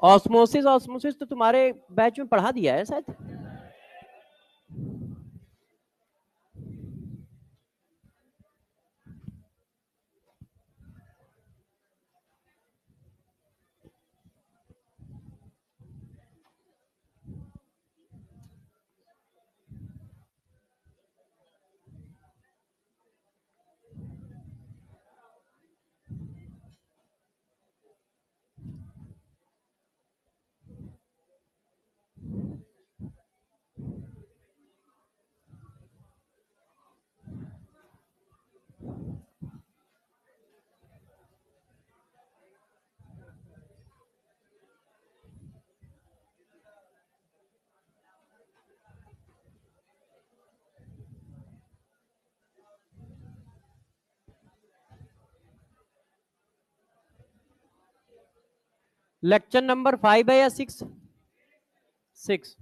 Osmosis osmosis तो तुम्हारे batch में पढ़ा दिया है शायद। लेक्चर नंबर 5 है या 6? 6।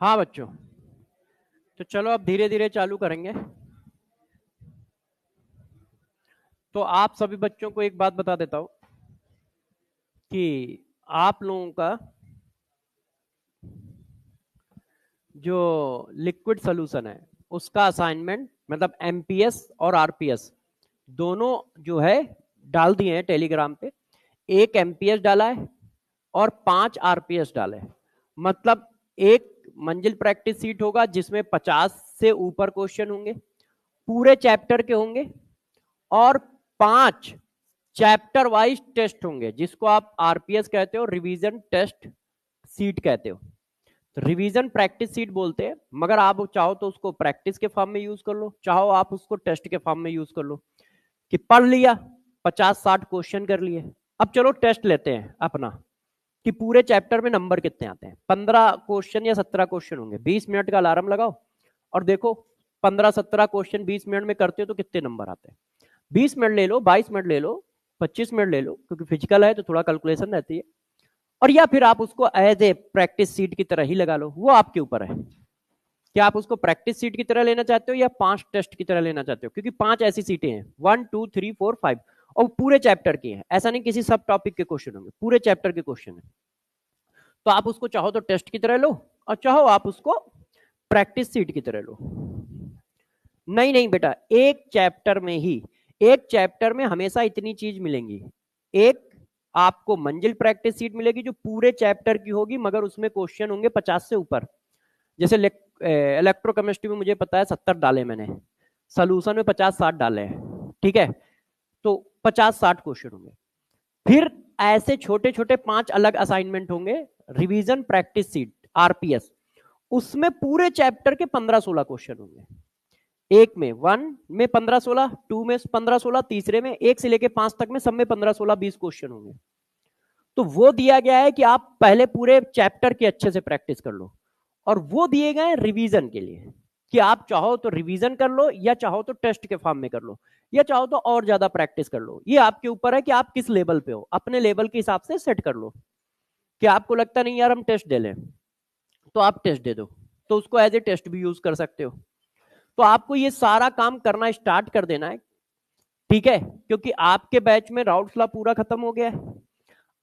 हाँ बच्चों, तो चलो अब धीरे धीरे चालू करेंगे। तो आप सभी बच्चों को एक बात बता देता हूं कि आप लोगों का जो लिक्विड सोल्यूशन है उसका असाइनमेंट मतलब एमपीएस और आरपीएस दोनों जो है डाल दिए हैं टेलीग्राम पे। एक एमपीएस डाला है और 5 आरपीएस डाले हैं। मतलब एक मंजिल प्रैक्टिस सीट होगा जिसमें 50 से ऊपर क्वेश्चन होंगे, पूरे चैप्टर के होंगे, और 5 चैप्टर वाइज टेस्ट होंगे जिसको आप आरपीएस कहते हो, रिवीजन टेस्ट सीट कहते हो। तो रिवीजन प्रैक्टिस सीट बोलते हैं, मगर आप चाहो तो उसको प्रैक्टिस के फॉर्म में यूज कर लो, चाहो आप उसको टेस्ट के फॉर्म में यूज कर लो कि पढ़ लिया 50-60 क्वेश्चन कर लिए। अब चलो टेस्ट लेते हैं अपना कि पूरे चैप्टर में नंबर कितने आते हैं। 15 क्वेश्चन या 17 क्वेश्चन होंगे। 20 मिनट का अलार्म लगाओ और देखो 15-17 क्वेश्चन 20 मिनट में करते हो तो कितने नंबर आते हैं। 20 मिनट ले लो, 22 मिनट ले लो, 25 मिनट ले लो, क्योंकि फिजिकल है तो थोड़ा कैलकुलेशन रहती है। और या फिर आप उसको एज ए प्रैक्टिस सीट की तरह ही लगा लो, वो आपके ऊपर है कि आप उसको प्रैक्टिस सीट की तरह लेना चाहते हो या 5 टेस्ट की तरह लेना चाहते हो, क्योंकि 5 ऐसी सीटें हैं, 1 2 3 4 5, और पूरे चैप्टर की है। ऐसा नहीं किसी सब टॉपिक के क्वेश्चन होंगे, पूरे चैप्टर के क्वेश्चन है। तो आप उसको चाहो तो टेस्ट की तरह लो और चाहो आप उसको प्रैक्टिस सीट की तरह लो। नहीं नहीं बेटा, एक चैप्टर में ही, एक चैप्टर में हमेशा इतनी चीज मिलेंगी। एक आपको मंजिल प्रैक्टिस सीट मिलेगी जो पूरे चैप्टर की होगी, मगर उसमें क्वेश्चन होंगे 50 से ऊपर। जैसे इलेक्ट्रोकेमिस्ट्री में मुझे पता है 70 डाले मैंने, सोल्यूशन में 50-60 डाले हैं, ठीक है। तो 50-60 क्वेश्चन होंगे। फिर ऐसे छोटे छोटे 5 अलग असाइनमेंट होंगे, रिवीजन प्रैक्टिस सीट आरपीएस, उसमें पूरे चैप्टर के 15-16 क्वेश्चन होंगे। एक में 1 में 15-16, 2 में 15-16, तीसरे में 1 से लेके 5 तक में सब में 15-16 20 क्वेश्चन होंगे। तो वो दिया गया है कि आप पहले पूरे चैप्टर की अच्छे से प्रैक्टिस कर लो, और वो दिए गए रिवीजन के लिए कि आप चाहो तो रिवीजन कर लो या चाहो तो टेस्ट के फॉर्म में कर लो या चाहो तो और ज्यादा प्रैक्टिस कर लो। ये आपके ऊपर है कि आप किस लेवल पे हो, अपने लेवल के हिसाब से सेट कर लो। कि आपको लगता नहीं यार हम टेस्ट दे लें, तो आप टेस्ट दे दो, तो उसको एज ए टेस्ट भी यूज कर सकते हो। तो आपको ये सारा काम करना स्टार्ट कर देना है, ठीक है, क्योंकि आपके बैच में राउल्ट्स लॉ पूरा खत्म हो गया है।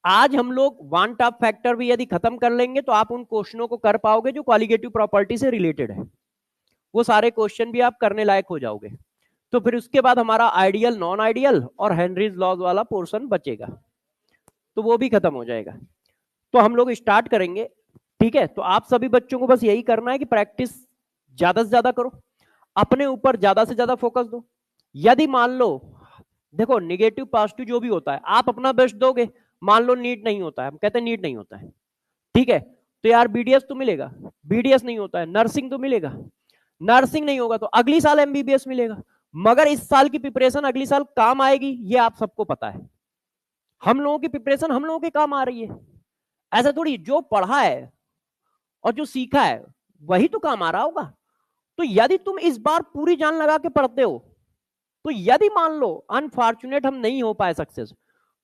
आज हम लोग वन टॉप फैक्टर भी यदि खत्म कर लेंगे तो आप उन क्वेश्चनों को कर पाओगे जो क्वालिटेटिव प्रॉपर्टी से रिलेटेड है। वो सारे क्वेश्चन भी आप करने लायक हो जाओगे। तो फिर उसके बाद हमारा आइडियल, नॉन आइडियल और हेनरीज लॉज वाला पोर्शन बचेगा, तो वो भी खत्म हो जाएगा। तो हम लोग स्टार्ट करेंगे, ठीक है। तो आप सभी बच्चों को बस यही करना है कि प्रैक्टिस ज्यादा से ज्यादा करो, अपने ऊपर ज्यादा से ज्यादा फोकस दो। यदि मान लो, देखो निगेटिव पॉजिटिव जो भी होता है आप अपना बेस्ट दोगे, मान लो नीट नहीं होता है, हम कहते हैं नीट नहीं होता है, ठीक है, तो यार बीडीएस तो मिलेगा, बीडीएस नहीं होता है, नर्सिंग तो मिलेगा, नर्सिंग नहीं होगा तो अगली साल एमबीबीएस मिलेगा। मगर इस साल की प्रिपरेशन अगली साल काम आएगी, ये आप सबको पता है। हम लोगों की प्रिपरेशन हम लोगों के काम आ रही है। ऐसा थोड़ी जो पढ़ा है और जो सीखा है वही तो काम आ रहा होगा। तो यदि तुम इस बार पूरी जान लगा के पढ़ते हो, तो यदि मान लो अनफॉर्चुनेट हम नहीं हो पाए सक्सेस,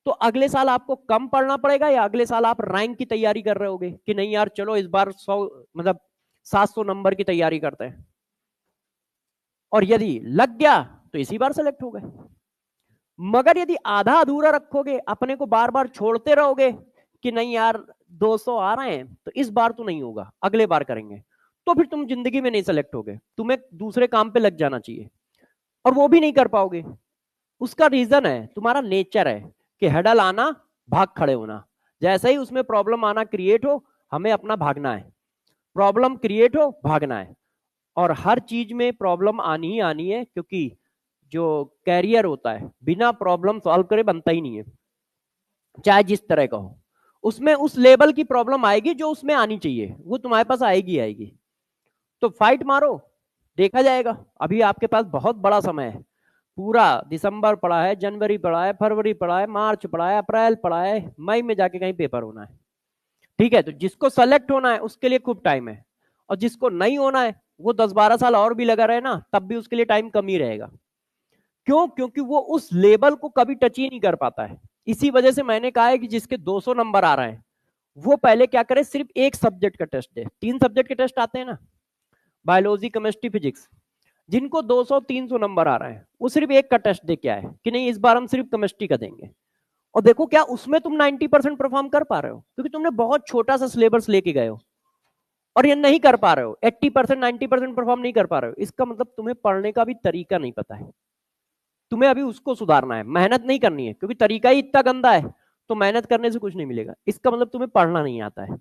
तो अगले साल आपको कम पढ़ना पड़ेगा, या अगले साल आप रैंक की तैयारी कर रहे होगे कि नहीं यार चलो इस बार 100 मतलब 700 नंबर की तैयारी करते हैं, और यदि लग गया तो इसी बार सेलेक्ट हो गए। मगर यदि आधा अधूरा रखोगे, अपने को बार बार छोड़ते रहोगे कि नहीं यार 200 आ रहे हैं तो इस बार तो नहीं होगा, अगले बार करेंगे, तो फिर तुम जिंदगी में नहीं सेलेक्ट होगे, तुम्हें दूसरे काम पे लग जाना चाहिए, और वो भी नहीं कर पाओगे। उसका रीजन है तुम्हारा नेचर है कि हेडल आना भाग खड़े होना, जैसे ही उसमें प्रॉब्लम आना क्रिएट हो हमें अपना भागना है, प्रॉब्लम क्रिएट हो भागना है। और हर चीज में प्रॉब्लम आनी ही आनी है, क्योंकि जो कैरियर होता है बिना प्रॉब्लम सॉल्व करे बनता ही नहीं है, चाहे जिस तरह का हो। उसमें उस लेवल की प्रॉब्लम आएगी जो उसमें आनी चाहिए, वो तुम्हारे पास आएगी आएगी। तो फाइट मारो, देखा जाएगा। अभी आपके पास बहुत बड़ा समय है, पूरा दिसंबर पड़ा है, जनवरी पड़ा है, फरवरी पड़ा है, मार्च पड़ा है, अप्रैल पड़ा है, मई में जाके कहीं पेपर होना है। ठीक है, तो जिसको सेलेक्ट होना है उसके लिए खूब टाइम है, और जिसको नहीं होना है वो 10-12 साल और भी लगा रहे ना, तब भी उसके लिए टाइम कम ही रहेगा। क्यों? क्योंकि वो उस लेवल को कभी टच ही नहीं कर पाता है। इसी वजह से मैंने कहा है कि जिसके 200 नंबर आ रहे हैं वो पहले क्या करे, सिर्फ एक सब्जेक्ट का टेस्ट दे। 3 सब्जेक्ट के टेस्ट आते हैं ना, बायोलॉजी, केमिस्ट्री, फिजिक्स। जिनको 200-300 नंबर आ रहे हैं वो सिर्फ एक का टेस्ट दे के आए कि नहीं इस बार हम सिर्फ केमिस्ट्री का देंगे, और देखो क्या उसमें तुम 90% परफॉर्म कर पा रहे हो, क्योंकि तुमने बहुत छोटा सा सिलेबस लेके गए हो। और ये नहीं कर पा रहे हो, 80% 90% परफॉर्म नहीं कर पा रहे हो, इसका मतलब तुम्हें पढ़ने का भी तरीका नहीं पता है, तुम्हें अभी उसको सुधारना है, मेहनत नहीं करनी है, क्योंकि तरीका ही इतना गंदा है तो मेहनत करने से कुछ नहीं मिलेगा। इसका मतलब तुम्हें पढ़ना नहीं आता है।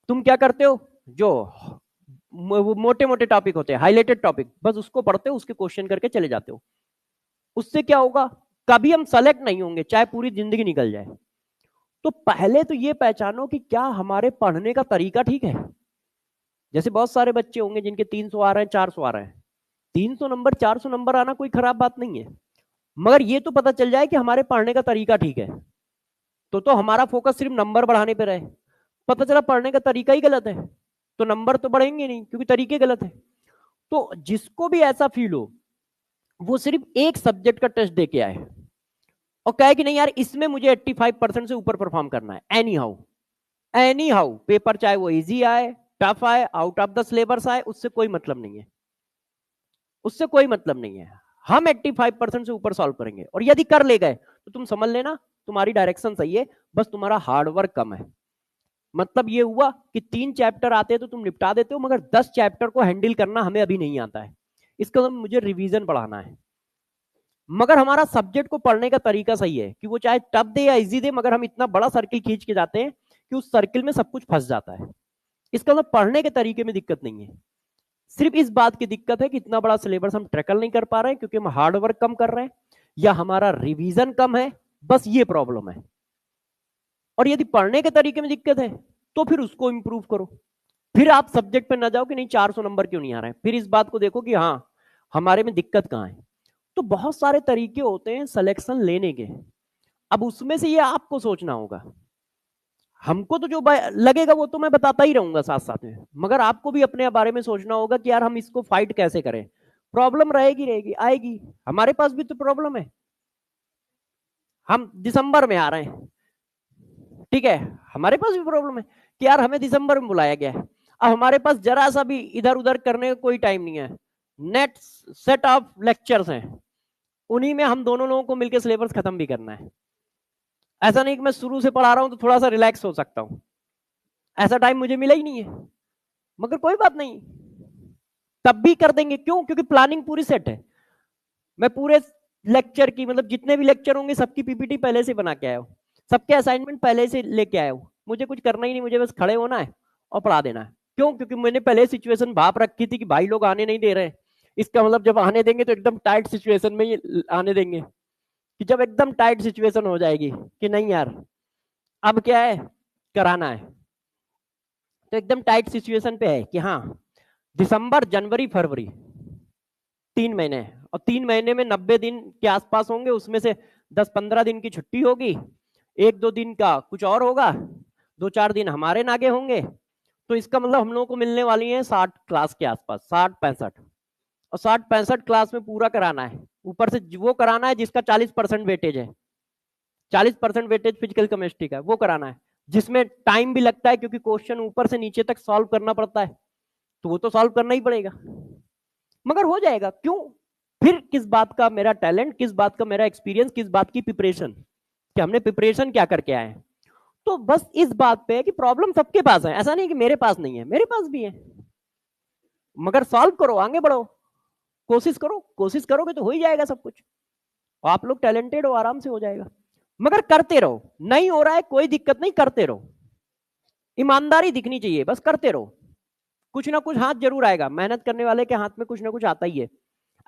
तुम क्या करते हो, जो मोटे मोटे टॉपिक होते हैं, हाईलाइटेड टॉपिक, बस उसको पढ़ते हो, उसके क्वेश्चन करके चले जाते हो। उससे क्या होगा, कभी हम सेलेक्ट नहीं होंगे चाहे पूरी जिंदगी निकल जाए। तो पहले तो ये पहचानो कि क्या हमारे पढ़ने का तरीका ठीक है। जैसे बहुत सारे बच्चे होंगे जिनके 300 आ रहे हैं, 400 आ रहे हैं। 300 नंबर 400 नंबर आना कोई खराब बात नहीं है, मगर ये तो पता चल जाए कि हमारे पढ़ने का तरीका ठीक है। तो हमारा फोकस सिर्फ नंबर बढ़ाने पे रहे, पता चला पढ़ने का तरीका ही गलत है, तो नंबर तो बढ़ेंगे नहीं क्योंकि तरीके गलत है। तो जिसको भी ऐसा फील हो वो सिर्फ एक सब्जेक्ट का टेस्ट दे के आए और कहे कि नहीं यार इसमें मुझे 85% से ऊपर परफॉर्म करना है, एनी हाउ पेपर चाहे वो इजी आए, टफ आए, आउट ऑफ द सिलेबस आए, उससे कोई मतलब नहीं है, उससे कोई मतलब नहीं है। हम 85% से ऊपर सॉल्व करेंगे, और यदि कर ले गए तो तुम समझ लेना तुम्हारी डायरेक्शन सही है, बस तुम्हारा हार्डवर्क कम है। मतलब ये हुआ कि 3 चैप्टर आते हैं तो तुम निपटा देते हो, मगर 10 चैप्टर को हैंडल करना हमें अभी नहीं आता है, इसका मतलब मुझे रिवीजन बढ़ाना है। मगर हमारा सब्जेक्ट को पढ़ने का तरीका सही है कि वो चाहे टफ दे या इजी दे, मगर हम इतना बड़ा सर्किल खींच के जाते हैं कि उस सर्किल में सब कुछ फंस जाता है। इसका मतलब पढ़ने के तरीके में दिक्कत नहीं है, सिर्फ इस बात की दिक्कत है कि इतना बड़ा सिलेबस हम ट्रैकल नहीं कर पा रहे हैं, क्योंकि हम हार्ड वर्क कम कर रहे हैं या हमारा रिवीजन कम है, बस ये प्रॉब्लम है। और यदि पढ़ने के तरीके में दिक्कत है तो फिर उसको इंप्रूव करो, फिर आप सब्जेक्ट पे ना जाओ कि नहीं 400 नंबर क्यों नहीं आ रहे हैं, फिर इस बात को देखो कि हाँ हमारे में दिक्कत कहाँ है। तो बहुत सारे तरीके होते हैं सिलेक्शन लेने के, अब उसमें से ये आपको सोचना होगा। हमको तो जो लगेगा वो तो मैं बताता ही रहूंगा साथ साथ में, मगर आपको भी अपने बारे में सोचना होगा कि यार हम इसको फाइट कैसे करें। प्रॉब्लम रहेगी रहेगी आएगी, हमारे पास भी तो प्रॉब्लम है। हम दिसंबर में आ रहे हैं, ठीक है, हमारे पास भी प्रॉब्लम है कि यार हमें दिसंबर में बुलाया गया है, अब हमारे पास जरा सा भी इधर उधर करने का कोई टाइम नहीं है, नेट सेट ऑफ लेक्चर्स हैं, उन्हीं में हम दोनों लोगों को मिलकर सिलेबस खत्म भी करना है। ऐसा नहीं कि मैं शुरू से पढ़ा रहा हूं तो थोड़ा सा रिलैक्स हो सकता हूं, ऐसा टाइम मुझे मिला ही नहीं है, मगर कोई बात नहीं, तब भी कर देंगे। क्यों? क्योंकि प्लानिंग पूरी सेट है। मैं पूरे लेक्चर की मतलब जितने भी लेक्चर होंगे सबकी पीपीटी पहले से बना के आया हूँ, सबके असाइनमेंट पहले से लेके आया हूँ, मुझे कुछ करना ही नहीं, मुझे बस खड़े होना है और पढ़ा देना है। क्यों? क्योंकि मैंने पहले सिचुएशन भाप रखी थी कि भाई लोग आने नहीं दे रहे, इसका मतलब जब आने देंगे तो एकदम टाइट सिचुएशन में ही आने देंगे, कि जब एकदम टाइट सिचुएशन हो जाएगी कि नहीं यार अब क्या है कराना है, तो एकदम टाइट सिचुएशन पे है कि हाँ दिसंबर जनवरी फरवरी 3 महीने हैं, और 3 महीने में 90 दिन के आसपास होंगे, उसमें से 10-15 दिन की छुट्टी होगी, 1-2 दिन का कुछ और होगा, 2-4 दिन हमारे नागे होंगे। तो इसका मतलब हम लोगों को मिलने वाली है 60 क्लास के आसपास, 60-65, और 60-65 क्लास में पूरा कराना है, ऊपर से वो कराना है जिसका 40% वेटेज है, 40% वेटेज फिजिकल केमिस्ट्री का वो कराना है, जिसमें टाइम भी लगता है क्योंकि क्वेश्चन ऊपर से नीचे तक सॉल्व करना पड़ता है, तो वो तो सॉल्व करना ही पड़ेगा, मगर हो जाएगा। क्यों? फिर किस बात का मेरा टैलेंट, किस बात का मेरा एक्सपीरियंस, किस बात की प्रिपरेशन, कि हमने प्रिपरेशन क्या करके आए हैं। तो बस इस बात पे है कि प्रॉब्लम सबके पास है, ऐसा नहीं कि मेरे पास नहीं है, मेरे पास भी है, मगर सॉल्व करो, आगे बढ़ो, कोशिश करो, कोशिश करोगे तो हो ही जाएगा सब कुछ। आप लोग टैलेंटेड हो, आराम से हो जाएगा, मगर करते रहो। नहीं हो रहा है कोई दिक्कत नहीं, करते रहो, ईमानदारी दिखनी चाहिए, बस करते रहो, कुछ ना कुछ हाथ जरूर आएगा, मेहनत करने वाले के हाथ में कुछ ना कुछ आता ही है।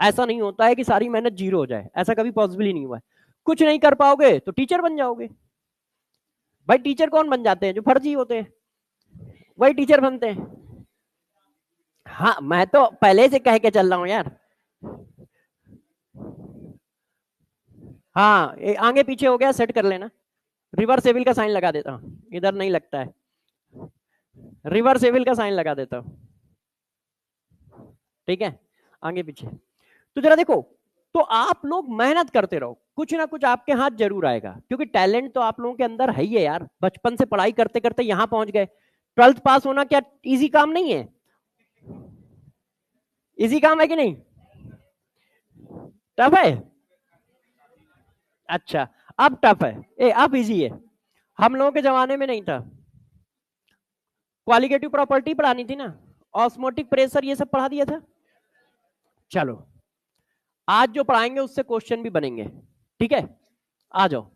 ऐसा नहीं होता है कि सारी मेहनत जीरो हो जाए, ऐसा कभी पॉसिबल ही नहीं हुआ है। कुछ नहीं कर पाओगे तो टीचर बन जाओगे। भाई टीचर कौन बन जाते हैं? जो फर्जी होते हैं वही टीचर बनते हैं। हाँ मैं तो पहले से कह के चल रहा हूँ यार। हाँ आगे पीछे हो गया सेट कर लेना, रिवर्स एविल का साइन लगा देता हूँ, इधर नहीं लगता है, रिवर्स एविल का साइन लगा देता हूँ, ठीक है, आगे पीछे। तो जरा देखो, तो आप लोग मेहनत करते रहो, कुछ ना कुछ आपके हाथ जरूर आएगा, क्योंकि टैलेंट तो आप लोगों के अंदर है ही है यार, बचपन से पढ़ाई करते करते यहां पहुंच गए। 12th पास होना क्या इजी काम नहीं है? इजी काम है कि नहीं? टफ है? अच्छा, अब टफ है, अब इजी है, हम लोगों के जमाने में नहीं था। क्वालिटेटिव प्रॉपर्टी पढ़ानी थी ना, ऑस्मोटिक प्रेशर ये सब पढ़ा दिया था। चलो आज जो पढ़ाएंगे उससे क्वेश्चन भी बनेंगे, ठीक है, आ जाओ।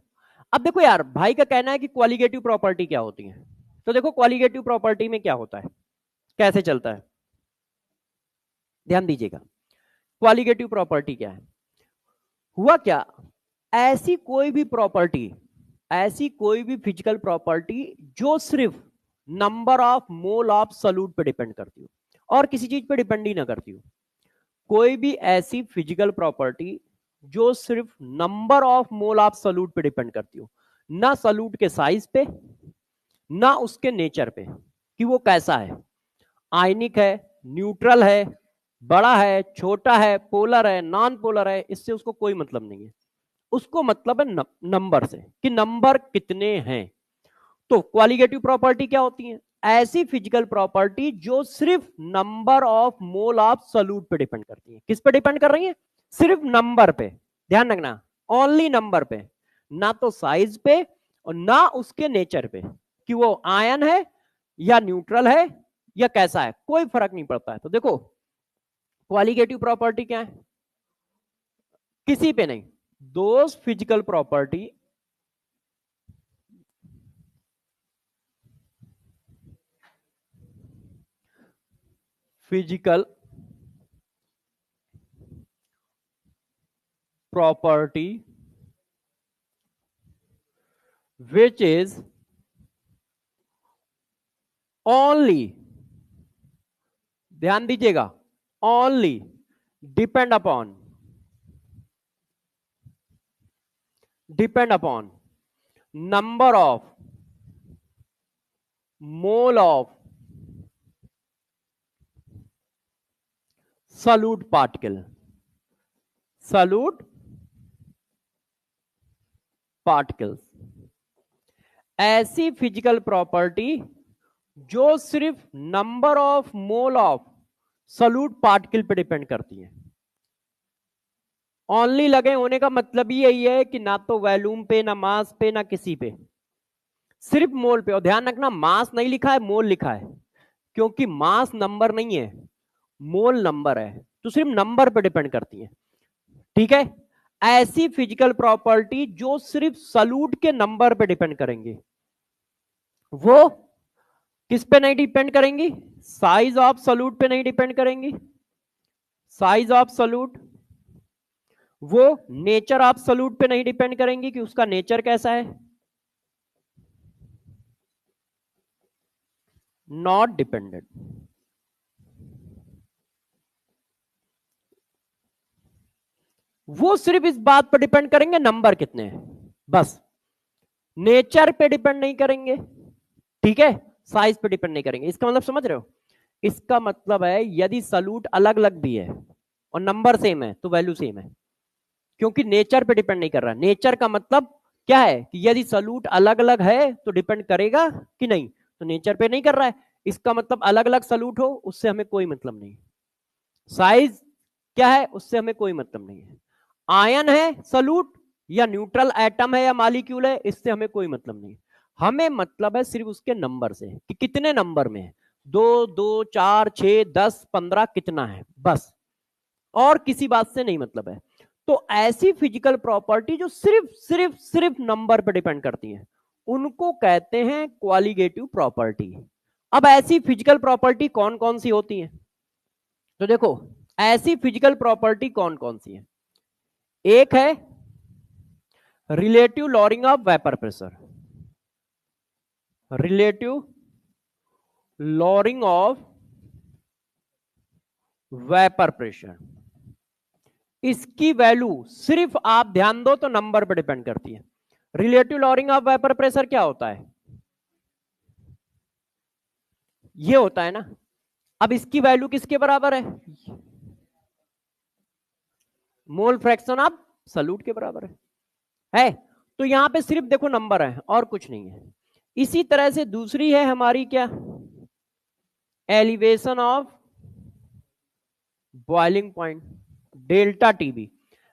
अब देखो यार, भाई का कहना है कि क्वालिटेटिव प्रॉपर्टी क्या होती है, तो देखो क्वालिटेटिव प्रॉपर्टी में क्या होता है, कैसे चलता है, ध्यान दीजिएगा। क्वालिटेटिव प्रॉपर्टी क्या है? हुआ क्या, ऐसी कोई भी प्रॉपर्टी, ऐसी कोई भी फिजिकल प्रॉपर्टी जो सिर्फ number of mole of solute पे डिपेंड करती हो और किसी चीज पे डिपेंड ही ना करती हो, कोई भी ऐसी फिजिकल प्रॉपर्टी जो सिर्फ number of mole of solute पे डिपेंड करती हो, ना सॉल्यूट के साइज पे, ना उसके नेचर पे कि वो कैसा है, आयनिक है, न्यूट्रल है, बड़ा है, छोटा है, पोलर है, नॉन पोलर है, इससे उसको कोई मतलब नहीं है। उसको मतलब है नंबर से, कि नंबर कितने हैं। तो क्वालिटेटिव प्रॉपर्टी क्या होती है? ऐसी फिजिकल प्रॉपर्टी जो सिर्फ number of mole of solute पे डिपेंड करती है। किस पे डिपेंड कर रही है? सिर्फ नंबर पे, ध्यान रखना, ओनली नंबर पे, ना तो साइज पे और ना उसके नेचर पे, कि वो आयन है या न्यूट्रल है या कैसा है, कोई फर्क नहीं पड़ता है। तो देखो क्वालिटेटिव प्रॉपर्टी क्या है? किसी पे नहीं, दोस्त physical property physical property which is only, ध्यान दीजिएगा, only depend upon, number of mole of solute particles, ऐसी फिजिकल प्रॉपर्टी जो सिर्फ number of mole of solute particle पे डिपेंड करती है। ओनली लगे होने का मतलब ही यही है कि ना तो वॉल्यूम पे, ना मास पे, ना किसी पे, सिर्फ मोल पे। और ध्यान रखना, मास नहीं लिखा है, मोल लिखा है, क्योंकि मास नंबर नहीं है, मोल नंबर है, तो सिर्फ नंबर पे डिपेंड करती है, ठीक है। ऐसी फिजिकल प्रॉपर्टी जो सिर्फ सॉल्यूट के नंबर पे डिपेंड करेंगे, वो किस पे नहीं डिपेंड करेंगी? साइज ऑफ सॉल्यूट पे नहीं डिपेंड करेंगी, साइज ऑफ सॉल्यूट, वो नेचर ऑफ सॉल्यूट पे नहीं डिपेंड करेंगी कि उसका नेचर कैसा है, नॉट डिपेंडेंट। वो सिर्फ इस बात पर डिपेंड करेंगे नंबर कितने हैं, बस। नेचर पे डिपेंड नहीं करेंगे, ठीक है, साइज पे डिपेंड नहीं करेंगे। इसका मतलब समझ रहे हो? इसका मतलब है यदि सलूट अलग अलग भी है और नंबर सेम है तो वैल्यू सेम है, क्योंकि नेचर पे डिपेंड नहीं कर रहा। नेचर का मतलब क्या है कि यदि सलूट अलग अलग है तो डिपेंड करेगा कि नहीं, तो नेचर पे नहीं कर रहा है। इसका मतलब अलग अलग सलूट हो उससे हमें कोई मतलब नहीं। साइज क्या है उससे हमें कोई मतलब नहीं है। आयन है सलूट या न्यूट्रल एटम है या मॉलिक्यूल है, इससे हमें कोई मतलब नहीं। हमें मतलब है सिर्फ उसके नंबर से कि कितने नंबर में है, 2, 2, 4, 6, 10, 15 कितना है, बस। और किसी बात से नहीं मतलब है। तो ऐसी फिजिकल प्रॉपर्टी जो सिर्फ सिर्फ सिर्फ नंबर पर डिपेंड करती है उनको कहते हैं क्वालिटेटिव प्रॉपर्टी। अब ऐसी फिजिकल प्रॉपर्टी कौन कौन सी होती है? तो देखो, ऐसी फिजिकल प्रॉपर्टी कौन कौन सी है। एक है relative lowering of vapour pressure, relative lowering of vapour pressure. इसकी वैल्यू सिर्फ आप ध्यान दो तो नंबर पर डिपेंड करती है। Relative lowering of vapour pressure क्या होता है? ये होता है ना। अब इसकी वैल्यू किसके बराबर है? मोल फ्रैक्शन ऑफ सल्यूट के बराबर है। तो यहां पे सिर्फ देखो नंबर है और कुछ नहीं है। इसी तरह से दूसरी है हमारी क्या, elevation of boiling point, delta TB.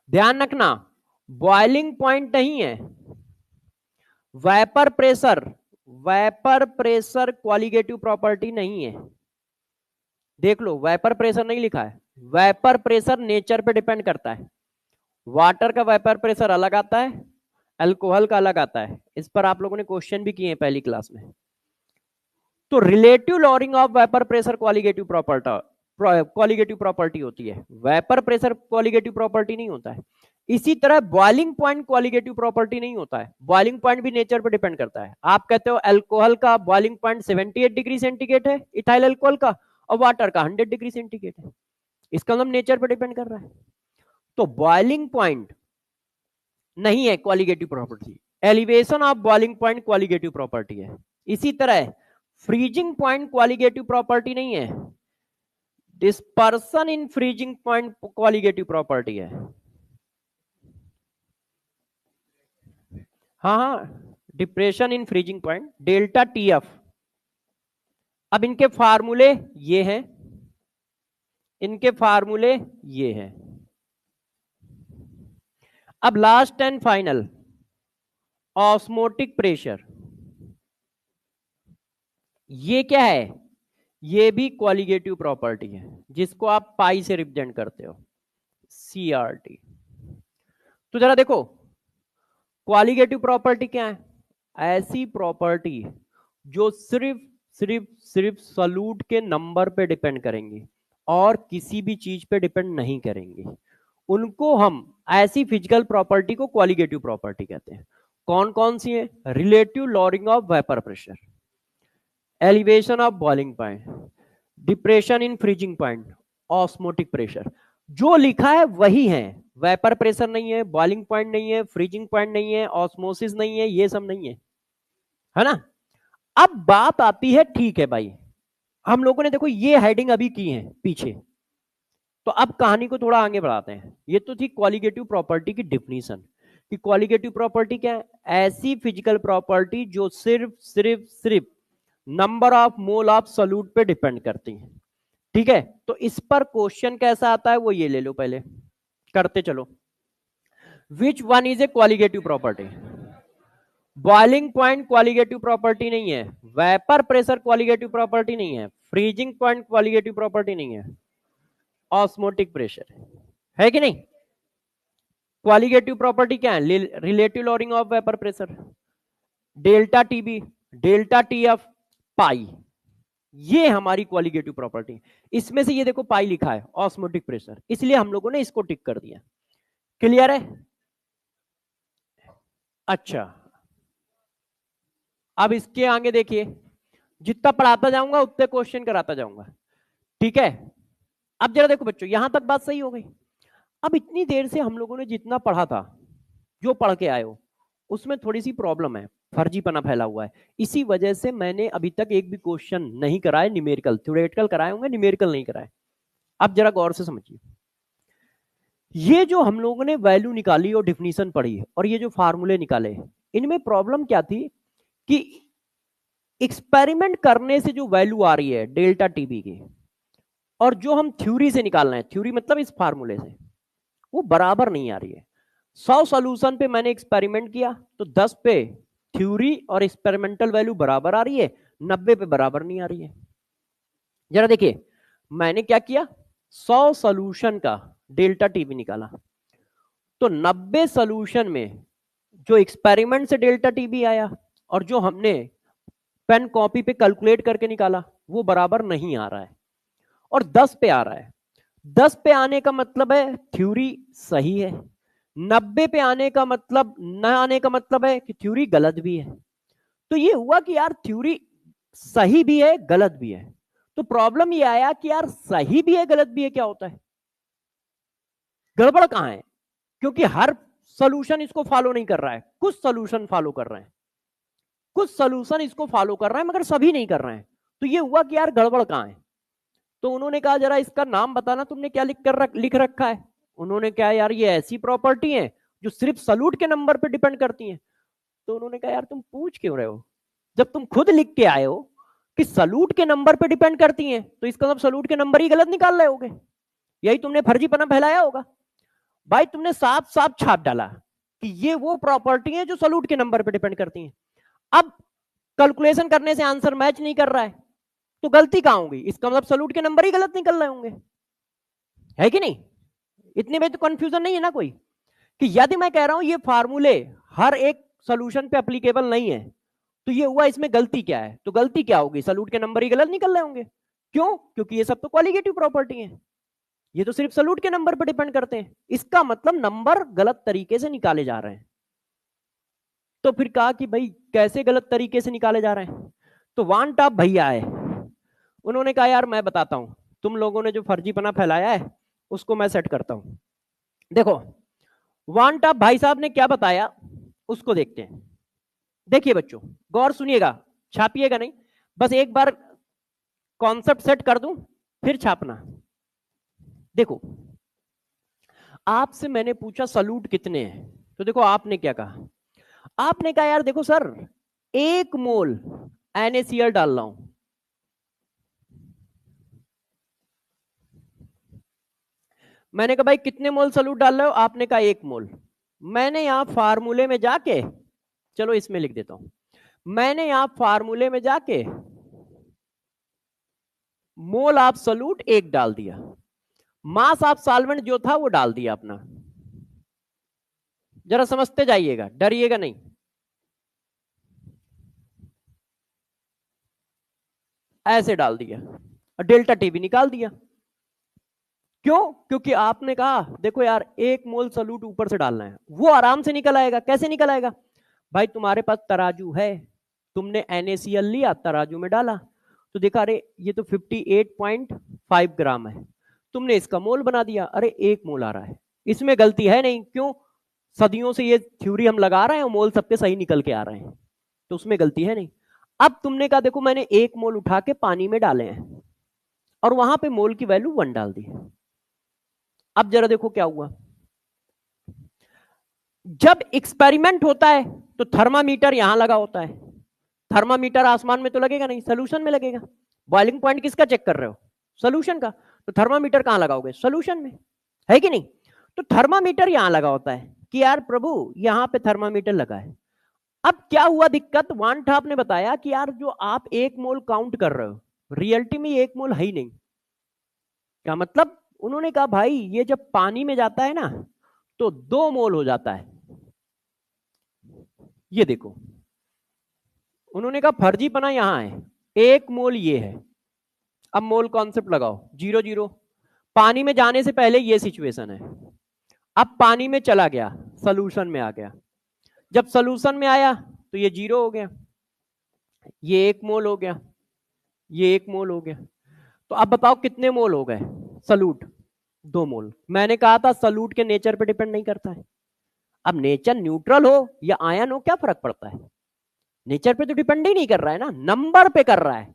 ध्यान रखना, बॉइलिंग पॉइंट नहीं है, vapour pressure. Vapour pressure qualitative property नहीं है। देख लो, वेपर प्रेशर नहीं लिखा है। वेपर प्रेशर नेचर पे डिपेंड करता है। वाटर का वेपर प्रेशर अलग आता है, अल्कोहल का अलग आता है। इस पर आप लोगों ने क्वेश्चन भी किए हैं पहली क्लास में। तो relative lowering of vapour pressure qualitative property होती है, वेपर प्रेशर क्वालिटेटिव प्रॉपर्टी नहीं होता है। इसी तरह बॉइलिंग पॉइंट क्वालिटेटिव प्रॉपर्टी नहीं होता है। बॉइलिंग पॉइंट भी नेचर पर डिपेंड करता है। आप कहते हो अल्कोहल का बॉइलिंग पॉइंट 78 डिग्री सेंटीग्रेड है, इथाइल अल्कोहल का, और वाटर का 100 डिग्री सेंटीग्रेड है। इसका मतलब नेचर पर डिपेंड कर रहा है। तो बॉइलिंग पॉइंट नहीं है qualitative property, elevation of boiling point qualitative property है। इसी तरह फ्रीजिंग पॉइंट क्वालिटेटिव प्रॉपर्टी नहीं है, dispersion in freezing point qualitative property है। हाँ हाँ, depression in freezing point, delta TF. अब इनके फार्मूले ये हैं, इनके फार्मूले ये हैं। अब last and final, osmotic pressure. ये क्या है? ये भी क्वालिटेटिव प्रॉपर्टी है जिसको आप पाई से रिप्रेजेंट करते हो, CRT। तो जरा देखो, क्वालिटेटिव प्रॉपर्टी क्या है? ऐसी प्रॉपर्टी जो सिर्फ सिर्फ सिर्फ सॉल्यूट के नंबर पे डिपेंड करेंगी और किसी भी चीज पे डिपेंड नहीं करेंगी, उनको हम, ऐसी फिजिकल प्रॉपर्टी को क्वालिटेटिव प्रॉपर्टी कहते हैं। कौन कौन सी है? Relative lowering of vapour pressure, elevation of boiling point, depression in freezing point, osmotic pressure. जो लिखा है वही है। वेपर प्रेशर नहीं है, बॉइलिंग पॉइंट नहीं है, फ्रीजिंग पॉइंट नहीं है, ऑस्मोसिस नहीं है, ये सब नहीं है, है ना। अब बात आती है, ठीक है भाई, हम लोगों ने देखो ये हेडिंग अभी की है पीछे, तो अब कहानी को थोड़ा आगे बढ़ाते हैं। ये तो थी क्वालिटेटिव प्रॉपर्टी की डिफिनीशन कि क्वालिटेटिव प्रॉपर्टी क्या है? ऐसी फिजिकल प्रॉपर्टी जो सिर्फ सिर्फ सिर्फ number of mole of solute पे डिपेंड करती है, ठीक है। तो इस पर क्वेश्चन कैसा आता है वो ये ले लो, पहले करते चलो। Which one is a qualitative property? Boiling point qualitative property नहीं है, वेपर प्रेशर क्वालिटेटिव प्रॉपर्टी नहीं है, फ्रीजिंग पॉइंट क्वालिटेटिव प्रॉपर्टी नहीं है, ऑस्मोटिक प्रेशर है कि नहीं। क्वालिटेटिव प्रॉपर्टी क्या है? Relative lowering of vapour pressure, delta TB, delta TF, pi, ये हमारी क्वालिटेटिव प्रॉपर्टी। इसमें से ये देखो पाई लिखा है, ऑस्मोटिक प्रेशर, इसलिए हम लोगों ने इसको टिक कर दिया। क्लियर है? अच्छा, अब इसके आगे देखिए, जितना पढ़ाता जाऊंगा उतने क्वेश्चन कराता जाऊंगा, ठीक है। अब जरा देखो बच्चों, यहां तक बात सही हो गई। अब इतनी देर से हम लोगों ने जितना पढ़ा था, जो पढ़ के आए हो, उसमें थोड़ी सी प्रॉब्लम है, फर्जीपना फैला हुआ है। इसी वजह से मैंने अभी तक एक भी क्वेश्चन नहीं कराए न्यूमेरिकल, थ्योरेटिकल कराए होंगे, न्यूमेरिकल नहीं कराए। अब जरा गौर से समझिए, ये जो हम लोगों ने वैल्यू निकाली और डिफिनीशन पढ़ी और ये जो फार्मूले निकाले, इनमें प्रॉब्लम क्या थी कि एक्सपेरिमेंट करने से जो वैल्यू आ रही है डेल्टा टीबी की, और जो हम थ्योरी से निकालना है, थ्योरी मतलब इस फार्मूले से, वो बराबर नहीं आ रही है। 100 सॉल्यूशन पे मैंने एक्सपेरिमेंट किया तो 10 पे थ्योरी और एक्सपेरिमेंटल वैल्यू बराबर आ रही है, 90 पे बराबर नहीं आ रही है। जरा देखिए, मैंने क्या किया, 100 सॉल्यूशन का डेल्टा टीबी निकाला, तो 90 सॉल्यूशन में जो एक्सपेरिमेंट से डेल्टा टीबी आया और जो हमने पेन कॉपी पे कैलकुलेट करके निकाला, वो बराबर नहीं आ रहा है, और 10 पे आ रहा है। 10 पे आने का मतलब है थ्योरी सही है, 90 पे आने का मतलब, न आने का मतलब है कि थ्योरी गलत भी है। तो ये हुआ कि यार थ्योरी सही भी है गलत भी है। तो प्रॉब्लम ये आया कि यार सही भी है गलत भी है क्या होता है, गड़बड़ कहां है? क्योंकि हर सोल्यूशन इसको फॉलो नहीं कर रहा है, कुछ सोल्यूशन फॉलो कर रहे हैं, कुछ सोल्यूशन इसको फॉलो कर रहे हैं मगर सभी नहीं कर रहे हैं। तो ये हुआ कि यार गड़बड़ कहां है। तो उन्होंने कहा जरा इसका नाम बताना, तुमने क्या लिख रखा है। उन्होंने कहा यार ये ऐसी प्रॉपर्टी है जो सिर्फ सॉल्यूट के नंबर पे डिपेंड करती है। तो उन्होंने कहा यार तुम पूछ क्यों रहे हो, जब तुम खुद लिख के आए हो कि सॉल्यूट के नंबर पे डिपेंड करती हैं, तो इसका मतलब सॉल्यूट के नंबर ही गलत निकाल रहे होगे, यही तुमने फर्जीपना फैलाया होगा। भाई तुमने साफ साफ छाप डाला कि ये वो प्रॉपर्टी है जो सॉल्यूट के नंबर पे डिपेंड करती हैं। अब कैलकुलेशन करने से आंसर मैच नहीं कर रहा है, तो गलती कहां होगी, इसका मतलब सॉल्यूट के नंबर ही गलत निकल रहे होंगे, है कि नहीं? इतने में तो कंफ्यूजन नहीं है ना कोई, कि यदि मैं कह रहा हूं ये फार्मूले हर एक सॉल्यूशन पे एप्लीकेबल नहीं है, तो ये हुआ इसमें गलती क्या है, तो गलती क्या होगी, सॉल्यूट के नंबर ही गलत निकल रहे होंगे। क्यों? क्योंकि ये सब तो क्वालिटेटिव प्रॉपर्टी है, ये तो सिर्फ सॉल्यूट के नंबर पर डिपेंड करते हैं, इसका मतलब नंबर गलत तरीके से निकाले जा रहे हैं। तो फिर कहा कि भाई कैसे गलत तरीके से निकाले जा रहे हैं, तो वान टॉप भैया आए, उन्होंने कहा यार मैं बताता हूं, तुम लोगों ने जो फर्जीपना फैलाया है उसको मैं सेट करता हूं। देखो वान टॉप भाई साहब ने क्या बताया उसको देखते हैं। देखिए बच्चों गौर सुनिएगा, छापिएगा नहीं, बस एक बार कॉन्सेप्ट सेट कर दूं फिर छापना। देखो आपसे मैंने पूछा सॉल्यूट कितने हैं, तो देखो आपने क्या कहा, आपने कहा यार देखो सर 1 मोल NaCl डाल रहा हूं। मैंने कहा भाई कितने मोल सॉल्यूट डाल रहे हो, आपने कहा 1 मोल। मैंने यहां फार्मूले में जाके, चलो इसमें लिख देता हूं, मैंने यहां फार्मूले में जाके मोल ऑफ सॉल्यूट 1 डाल दिया, मास ऑफ सॉल्वेंट जो था वो डाल दिया अपना। जरा समझते जाइएगा, डरिएगा नहीं। ऐसे डाल दिया और डेल्टा टी भी निकाल दिया। क्यों? क्योंकि आपने कहा देखो यार 1 मोल सॉल्यूट ऊपर से डालना है, वो आराम से निकल आएगा। कैसे निकल आएगा? भाई तुम्हारे पास तराजू है, तुमने NaCl लिया तराजू में डाला तो देखा अरे ये तो 58.5 ग्राम है, तुमने इसका मोल बना दिया, अरे 1 मोल आ रहा है, इसमें गलती है नहीं। क्यों? सदियों से ये थ्योरी हम लगा रहे हैं और मोल सबके सही निकल के आ रहे हैं, तो उसमें गलती है नहीं। अब तुमने कहा देखो मैंने 1 मोल उठा के पानी में डाले हैं और वहां पे मोल की वैल्यू 1 डाल दी। अब जरा देखो क्या हुआ, जब एक्सपेरिमेंट होता है तो थर्मामीटर यहां लगा होता है, थर्मामीटर आसमान में तो लगेगा नहीं, सोल्यूशन में लगेगा। बॉइलिंग पॉइंट किसका चेक कर रहे हो? सोल्यूशन का। तो थर्मामीटर कहां लगाओगे? सोल्यूशन में, है कि नहीं? तो थर्मामीटर यहां लगा होता है कि यार प्रभु यहां पे थर्मामीटर लगा है। अब क्या हुआ दिक्कत, वान ठाप ने बताया कि यार जो आप 1 मोल काउंट कर रहे हो रियलिटी में 1 मोल है ही नहीं। क्या मतलब? उन्होंने कहा भाई ये जब पानी में जाता है ना तो 2 मोल हो जाता है। ये देखो उन्होंने कहा फर्जीपना यहां है, 1 मोल ये है। अब मोल कॉन्सेप्ट लगाओ, 0 0। पानी में जाने से पहले ये सिचुएशन है, अब पानी में चला गया, सोल्यूशन में आ गया, जब सोल्यूशन में आया तो ये 0 हो गया, ये 1 मोल हो गया, ये 1 मोल हो गया। तो अब बताओ कितने मोल हो गए सल्यूट? 2 मोल। मैंने कहा था सल्यूट के नेचर पे डिपेंड नहीं करता है। अब नेचर न्यूट्रल हो या आयन हो क्या फर्क पड़ता है? नेचर पे तो डिपेंड ही नहीं कर रहा है ना, नंबर पे कर रहा है।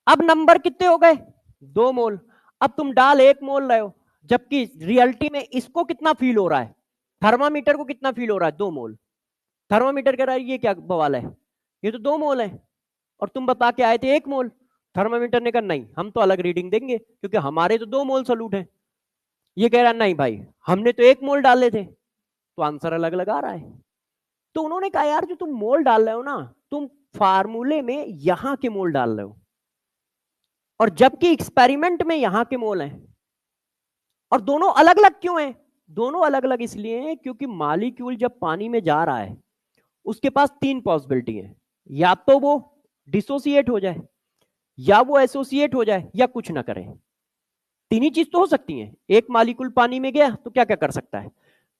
अब नंबर कितने हो गए? 2 मोल। अब तुम डाल 1 मोल रहे हो, जबकि रियलिटी में इसको कितना फील हो रहा है, थर्मामीटर को कितना फील हो रहा है? 2 मोल। थर्मामीटर कह रहा है ये क्या बवाल है, ये तो 2 मोल है, और तुम बता के आए थे 1 मोल। थर्मामीटर ने कहा नहीं, हम तो अलग रीडिंग देंगे क्योंकि हमारे तो 2 मोल सॉल्यूट है। ये कह रहा नहीं भाई, हमने तो 1 मोल डाले थे। तो आंसर अलग अलग आ रहा है। तो उन्होंने कहा यार जो तुम मोल डाल रहे हो ना, तुम फार्मूले में यहां के मोल डाल रहे हो, और जबकि एक्सपेरिमेंट में यहां के मोल हैं। और दोनों अलग अलग क्यों हैं? दोनों अलग अलग इसलिए हैं क्योंकि मॉलिक्यूल जब पानी में जा रहा है उसके पास 3 पॉसिबिलिटी है, या तो वो डिसोसिएट हो जाए, या वो एसोसिएट हो जाए, या कुछ ना करे। 3 ही चीज तो हो सकती है। एक मॉलिक्यूल पानी में गया तो क्या क्या कर सकता है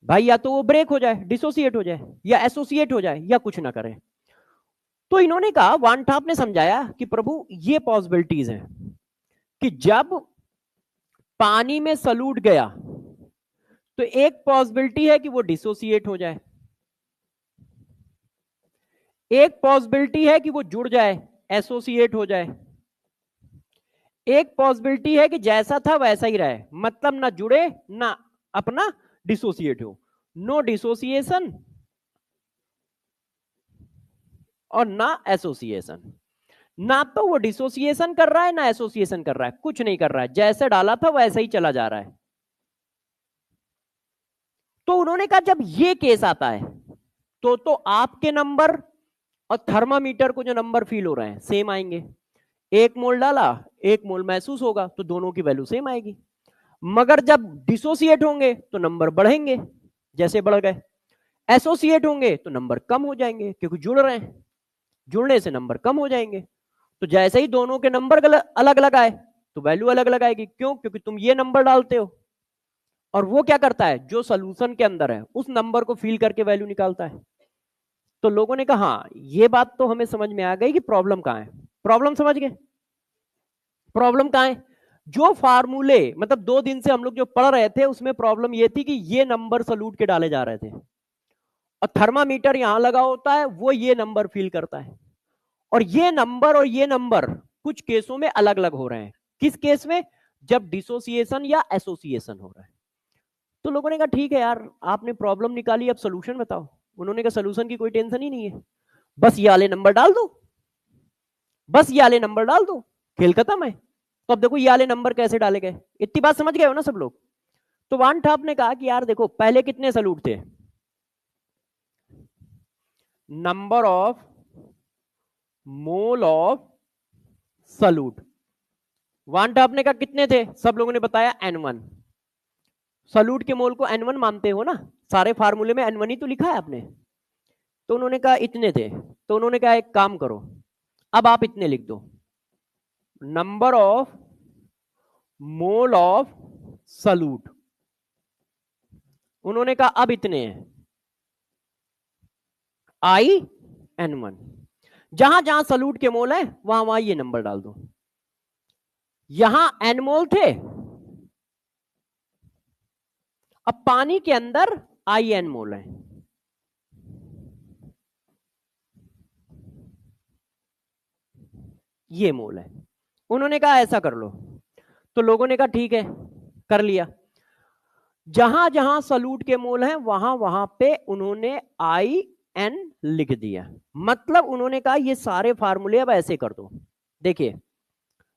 भाई? या तो वो ब्रेक हो जाए, डिसोसिएट हो जाए, या एसोसिएट हो जाए, या कुछ ना करे। तो इन्होंने कहा, वान ठाप ने समझाया कि प्रभु ये पॉसिबिलिटीज हैं कि जब पानी में सलूट गया तो एक पॉसिबिलिटी है कि वो डिसोसिएट हो जाए, एक पॉसिबिलिटी है कि वो जुड़ जाए, एसोसिएट हो जाए, एक पॉसिबिलिटी है कि जैसा था वैसा ही रहे, मतलब ना जुड़े ना अपना डिसोसिएट हो। नो डिसोसिएशन और ना एसोसिएशन। ना तो वो डिसोसिएशन कर रहा है ना एसोसिएशन कर रहा है, कुछ नहीं कर रहा है, जैसे डाला था वैसे ही चला जा रहा है। तो उन्होंने कहा जब ये केस आता है तो आपके नंबर और थर्मामीटर को जो नंबर फील हो रहे हैं सेम आएंगे। 1 मोल डाला, 1 मोल महसूस होगा, तो दोनों की वैल्यू सेम आएगी। मगर जब डिसोसिएट होंगे तो नंबर बढ़ेंगे, जैसे बढ़ गए। एसोसिएट होंगे तो नंबर कम हो जाएंगे, क्योंकि जुड़ रहे हैं, जुड़ने से नंबर कम हो जाएंगे। तो जैसे ही दोनों के नंबर अलग अलग आए तो वैल्यू अलग अलग आएगी। क्यों? क्योंकि तुम ये नंबर डालते हो और वो क्या करता है, जो सोल्यूशन के अंदर है उस नंबर को फील करके वैल्यू निकालता है। तो लोगों ने कहा हाँ, ये बात तो हमें समझ में आ गई कि प्रॉब्लम कहां है। प्रॉब्लम समझ गए? प्रॉब्लम कहां है? जो फार्मूले मतलब 2 दिन से हम लोग जो पढ़ रहे थे उसमें प्रॉब्लम ये थी कि ये नंबर सलूट के डाले जा रहे थे, और थर्मामीटर यहां लगा होता है, वो ये नंबर फील करता है, और ये नंबर कुछ केसों में अलग अलग हो रहे हैं। किस केस में? जब डिसोसिएशन या एसोसिएशन हो रहा है। तो लोगों ने कहा ठीक है यार, आपने प्रॉब्लम निकाली, अब सोल्यूशन बताओ। उन्होंने कहा सोल्यूशन की कोई टेंशन ही नहीं है, बस ये वाले नंबर डाल दो, बस ये वाले नंबर डाल दो, खेल खत्म है। तो अब देखो ये वाले नंबर कैसे डाले गए, इतनी बात समझ गए हो ना सब लोग? तो वान ठाप ने कहा कि यार देखो, पहले कितने सलूट थे? Number of mole of salute. वान ठाप ने कहा कितने थे? सब लोगों ने बताया N1। सलूट के मोल को N1 मानते हो ना, सारे फार्मूले में N1 ही तो लिखा है आपने। तो उन्होंने कहा इतने थे। तो उन्होंने कहा एक काम करो, अब आप इतने लिख दो, number of mole of salute. उन्होंने कहा अब इतने हैं, IN1। जहां जहां सलूट के मोल है वहां वहां ये नंबर डाल दो। यहां N मोल थे, अब पानी के अंदर IN मोल है। ये मोल है। उन्होंने कहा ऐसा कर लो। तो लोगों ने कहा ठीक है, कर लिया। जहां जहां सलूट के मोल हैं वहां वहां पे उन्होंने IN लिख दिया। मतलब उन्होंने कहा ये सारे फार्मूले अब ऐसे कर दो। देखिए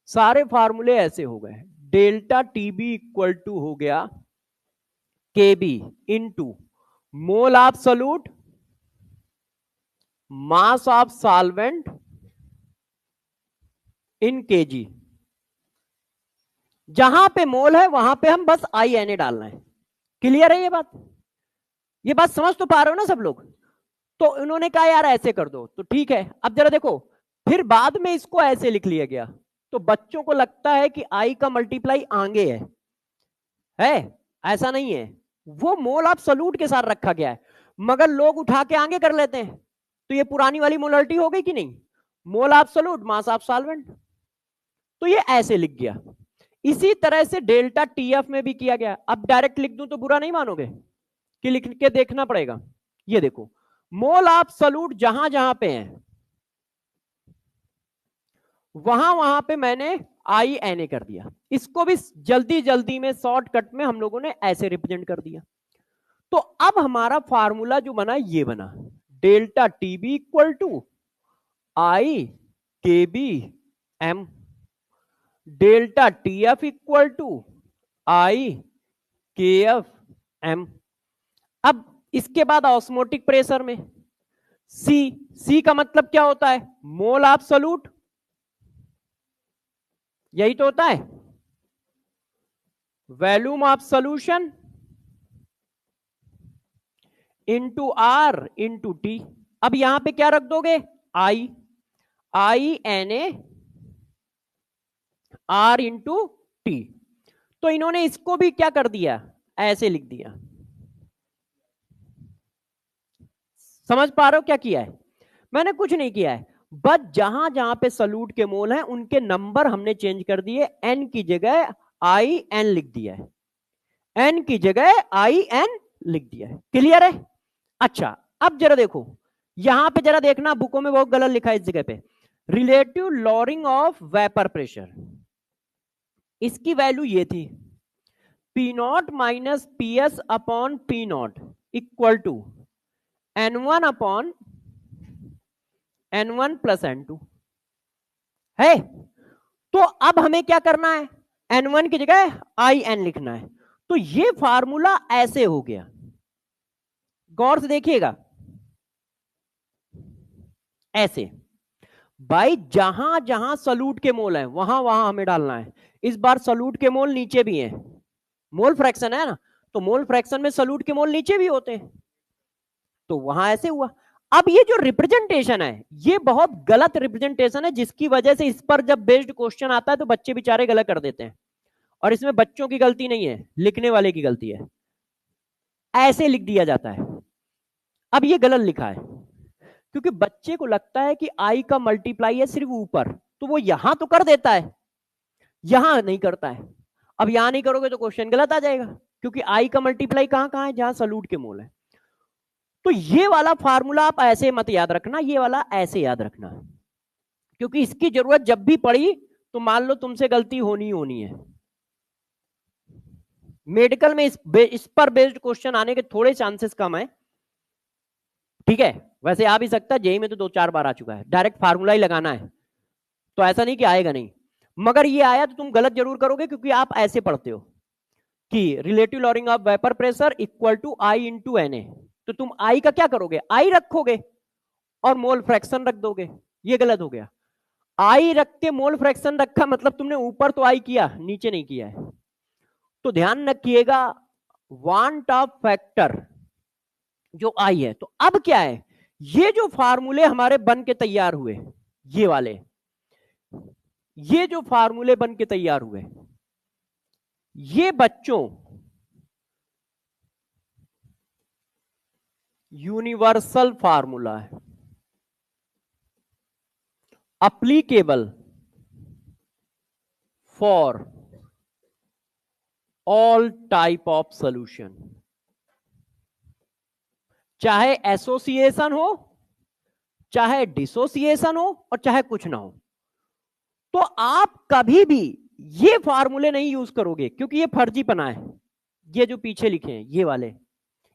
सारे फार्मूले ऐसे हो गए, डेल्टा टीबी इक्वल टू हो गया KB into mole of salute, mass of solvent in KG. जहां पे मोल है वहां पे हम बस INA डालना है। क्लियर है ये बात? ये बात समझ तो पा रहे हो ना सब लोग? तो उन्होंने कहा यार ऐसे कर दो, तो ठीक है। अब जरा देखो, फिर बाद में इसको ऐसे लिख लिया गया, तो बच्चों को लगता है कि I का मल्टीप्लाई आगे है। ऐसा नहीं है, वो मोल ऑफ सॉल्यूट के साथ रखा गया है, मगर लोग उठा के आगे कर लेते हैं। तो ये पुरानी वाली मोलरिटी हो गई कि नहीं? मोल of solute mass of solvent. तो ये ऐसे लिख गया। इसी तरह से डेल्टा टीएफ में भी किया गया। अब डायरेक्ट लिख दूं तो बुरा नहीं मानोगे कि लिख के देखना पड़ेगा। ये देखो, मोल ऑफ सॉल्यूट जहां जहां पे है वहां वहां पे मैंने आई एन ए कर दिया। इसको भी जल्दी जल्दी में शॉर्टकट में हम लोगों ने ऐसे रिप्रेजेंट कर दिया। तो अब हमारा फार्मूला जो बना ये बना, delta T B equal to I K B M, delta T F equal to I K F M. अब इसके बाद ऑस्मोटिक प्रेशर में सी, सी का मतलब क्या होता है? मोल ऑफ सॉल्यूट, यही तो होता है, volume of solution into R into T. अब यहां पे क्या रख दोगे? I, I N A R into T. तो इन्होंने इसको भी क्या कर दिया? ऐसे लिख दिया। समझ पा रहे हो क्या किया है? मैंने कुछ नहीं किया है, बस जहां जहां पे सॉल्यूट के मोल हैं उनके नंबर हमने चेंज कर दिए, एन की जगह आई एन लिख दिया है, एन की जगह आई एन लिख दिया है। क्लियर है? अच्छा, अब जरा देखो, यहां पे जरा देखना, बुकों में बहुत गलत लिखा है इस जगह पे, relative lowering of vapour pressure. इसकी वैल्यू ये थी, P naught minus P S upon P naught equal to N1 upon N1 plus N2 है। तो अब हमें क्या करना है? N1 की जगह IN लिखना है। तो ये फार्मूला ऐसे हो गया, गौर से देखिएगा, ऐसे भाई, जहां जहां सॉल्यूट के मोल है वहां वहां हमें डालना है। इस बार सॉल्यूट के मोल नीचे भी हैं, मोल फ्रैक्शन है ना, तो मोल फ्रैक्शन में सॉल्यूट के मोल नीचे भी होते हैं, तो वहां ऐसे हुआ। अब ये जो रिप्रेजेंटेशन है ये बहुत गलत रिप्रेजेंटेशन है, जिसकी वजह से इस पर जब बेस्ड क्वेश्चन आता है तो बच्चे बेचारे गलत कर देते हैं। और इसमें बच्चों की गलती नहीं है, लिखने वाले की गलती है, ऐसे लिख दिया जाता है। अब ये गलत लिखा है क्योंकि बच्चे को लगता है कि आई का मल्टीप्लाई है सिर्फ ऊपर, तो वो यहां तो कर देता है, यहां नहीं करता है। अब यहां नहीं करोगे तो क्वेश्चन गलत आ जाएगा, क्योंकि आई का मल्टीप्लाई कहां कहां है? जहां सॉल्यूट के मोल है। तो ये वाला फार्मूला आप ऐसे मत याद रखना, ये वाला ऐसे याद रखना, क्योंकि इसकी जरूरत जब भी पड़ी तो मान लो तुमसे गलती होनी होनी है। मेडिकल में इस पर बेस्ड क्वेश्चन आने के थोड़े चांसेस कम है, ठीक है, वैसे आ भी सकता है, जेई में तो 2-4 बार आ चुका है, डायरेक्ट फार्मूला ही लगाना है, तो ऐसा नहीं कि आएगा नहीं, मगर ये आया तो तुम गलत जरूर करोगे, क्योंकि आप ऐसे पढ़ते हो कि relative lowering of vapour pressure equal to I into N A, तो तुम आई का क्या करोगे? आई रखोगे और मोल फ्रैक्शन रख दोगे, ये गलत हो गया। आई रख के मोल फ्रैक्शन रखा मतलब तुमने ऊपर तो आई किया, नीचे नहीं किया है। तो ध्यान रखिएगा, वांट ऑफ फैक्टर जो आई है। तो अब क्या है, ये जो फार्मूले हमारे बन के तैयार हुए, ये वाले, ये जो फार्मूले बन के तैयार हुए, ये बच्चों यूनिवर्सल फार्मूला है, applicable for all type of solution, चाहे एसोसिएशन हो, चाहे डिसोसिएशन हो, और चाहे कुछ ना हो। तो आप कभी भी ये फार्मूले नहीं यूज करोगे, क्योंकि ये फर्जीपना है, ये जो पीछे लिखे हैं ये वाले।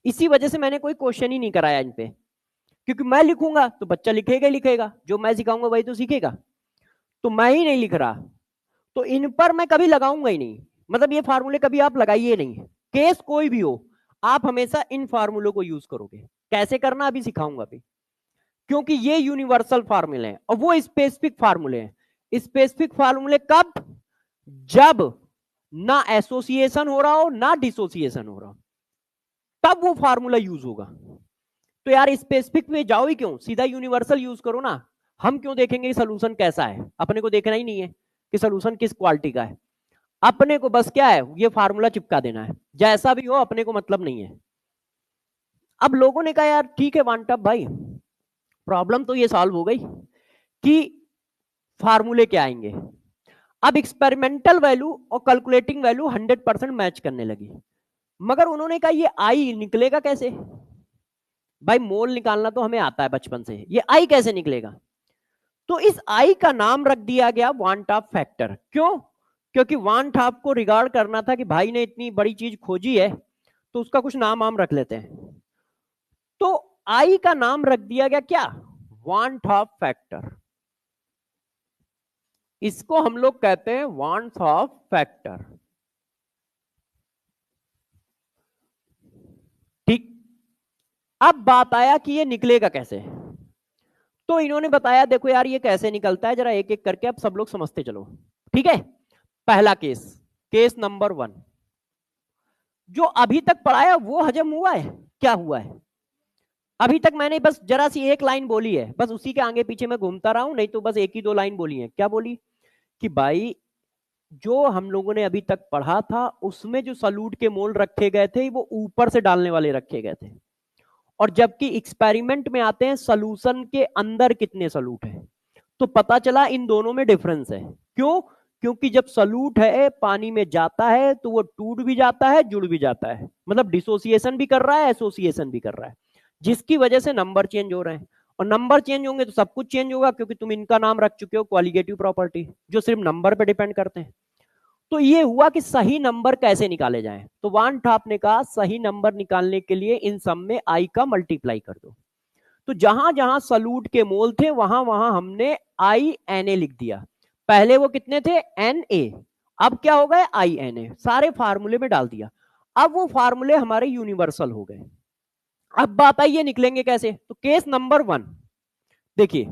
इसी वजह से मैंने कोई क्वेश्चन ही नहीं कराया इन पे, क्योंकि मैं लिखूंगा तो बच्चा लिखेगा ही लिखेगा, जो मैं सिखाऊंगा वही तो सीखेगा, तो मैं ही नहीं लिख रहा, तो इन पर मैं कभी लगाऊंगा ही नहीं। मतलब ये फार्मूले कभी आप लगाइए नहीं, केस कोई भी हो, आप हमेशा इन फार्मूलों को यूज करोगे। कैसे करना अभी सिखाऊंगा अभी, क्योंकि ये यूनिवर्सल फार्मूले हैं और वो स्पेसिफिक फार्मूले हैं। स्पेसिफिक फार्मूले कब? जब ना एसोसिएशन हो रहा हो ना डिसोसिएशन हो रहा हो, तब वो फार्मूला यूज होगा। तो यार स्पेसिफिक में जाओ ही क्यों, सीधा यूनिवर्सल यूज करो ना। हम क्यों देखेंगे कि सोल्यूशन कैसा है? अपने को देखना ही नहीं है कि सोल्यूशन किस क्वालिटी का है, अपने को बस क्या है, ये फार्मूला चिपका देना है, जैसा भी हो अपने को मतलब नहीं है। अब लोगों ने कहा यार ठीक है वांटअप भाई, प्रॉब्लम तो ये सॉल्व हो गई कि फार्मूले क्या आएंगे। अब एक्सपेरिमेंटल वैल्यू और कैलकुलेटिंग वैल्यू 100% मैच करने लगी, मगर उन्होंने कहा ये आई निकलेगा कैसे? भाई मोल निकालना तो हमें आता है बचपन से, ये आई कैसे निकलेगा? तो इस आई का नाम रख दिया गया वान टॉप फैक्टर। क्यों? क्योंकि वान टॉप को रिगार्ड करना था कि भाई ने इतनी बड़ी चीज खोजी है, तो उसका कुछ नाम आम रख लेते हैं। तो आई का नाम रख दिया गया क्या? वान टॉप फैक्टर। इसको हम लोग कहते हैं वान टॉप फैक्टर। ठीक। अब बात आया कि ये निकलेगा कैसे। तो इन्होंने बताया देखो यार ये कैसे निकलता है, जरा एक एक करके अब सब लोग समझते चलो। ठीक है, पहला केस, केस नंबर 1, जो अभी तक पढ़ाया वो हजम हुआ है? क्या हुआ है? अभी तक मैंने बस जरा सी एक लाइन बोली है, बस उसी के आगे पीछे मैं घूमता रहा हूं, नहीं तो बस एक ही दो लाइन बोली है। क्या बोली? कि भाई जो हम लोगों ने अभी तक पढ़ा था उसमें जो सलूट के मोल रखे गए थे वो ऊपर से डालने वाले रखे गए थे, और जबकि एक्सपेरिमेंट में आते हैं सॉल्यूशन के अंदर कितने सलूट है, तो पता चला इन दोनों में डिफरेंस है। क्यों? क्योंकि जब सलूट है पानी में जाता है तो वो टूट भी जाता है, जुड़ भी जाता है, मतलब डिसोसिएशन भी कर रहा है, एसोसिएशन भी कर रहा है, जिसकी वजह से नंबर चेंज हो रहे हैं। और नंबर चेंज होंगे तो सब कुछ चेंज होगा, क्योंकि तुम इनका नाम रख चुके हो क्वालिटेटिव प्रॉपर्टी, जो सिर्फ नंबर पे डिपेंड करते हैं। तो ये हुआ कि सही नंबर कैसे निकाले जाएं, तो वान टॉप ने कहा सही नंबर निकालने के लिए इन सब में आई का मल्टीप्लाई कर दो। तो जहां जहां सलूट के मोल थे वहां वहां हमने आई एन ए लिख दिया। पहले वो कितने थे? एन ए, अब क्या हो गए? आई एन ए, सारे फार्मूले में डाल दिया। अब वो फार्मूले हमारे यूनिवर्सल हो गए। अब बात आई ये निकलेंगे कैसे। तो केस नंबर 1 देखिए,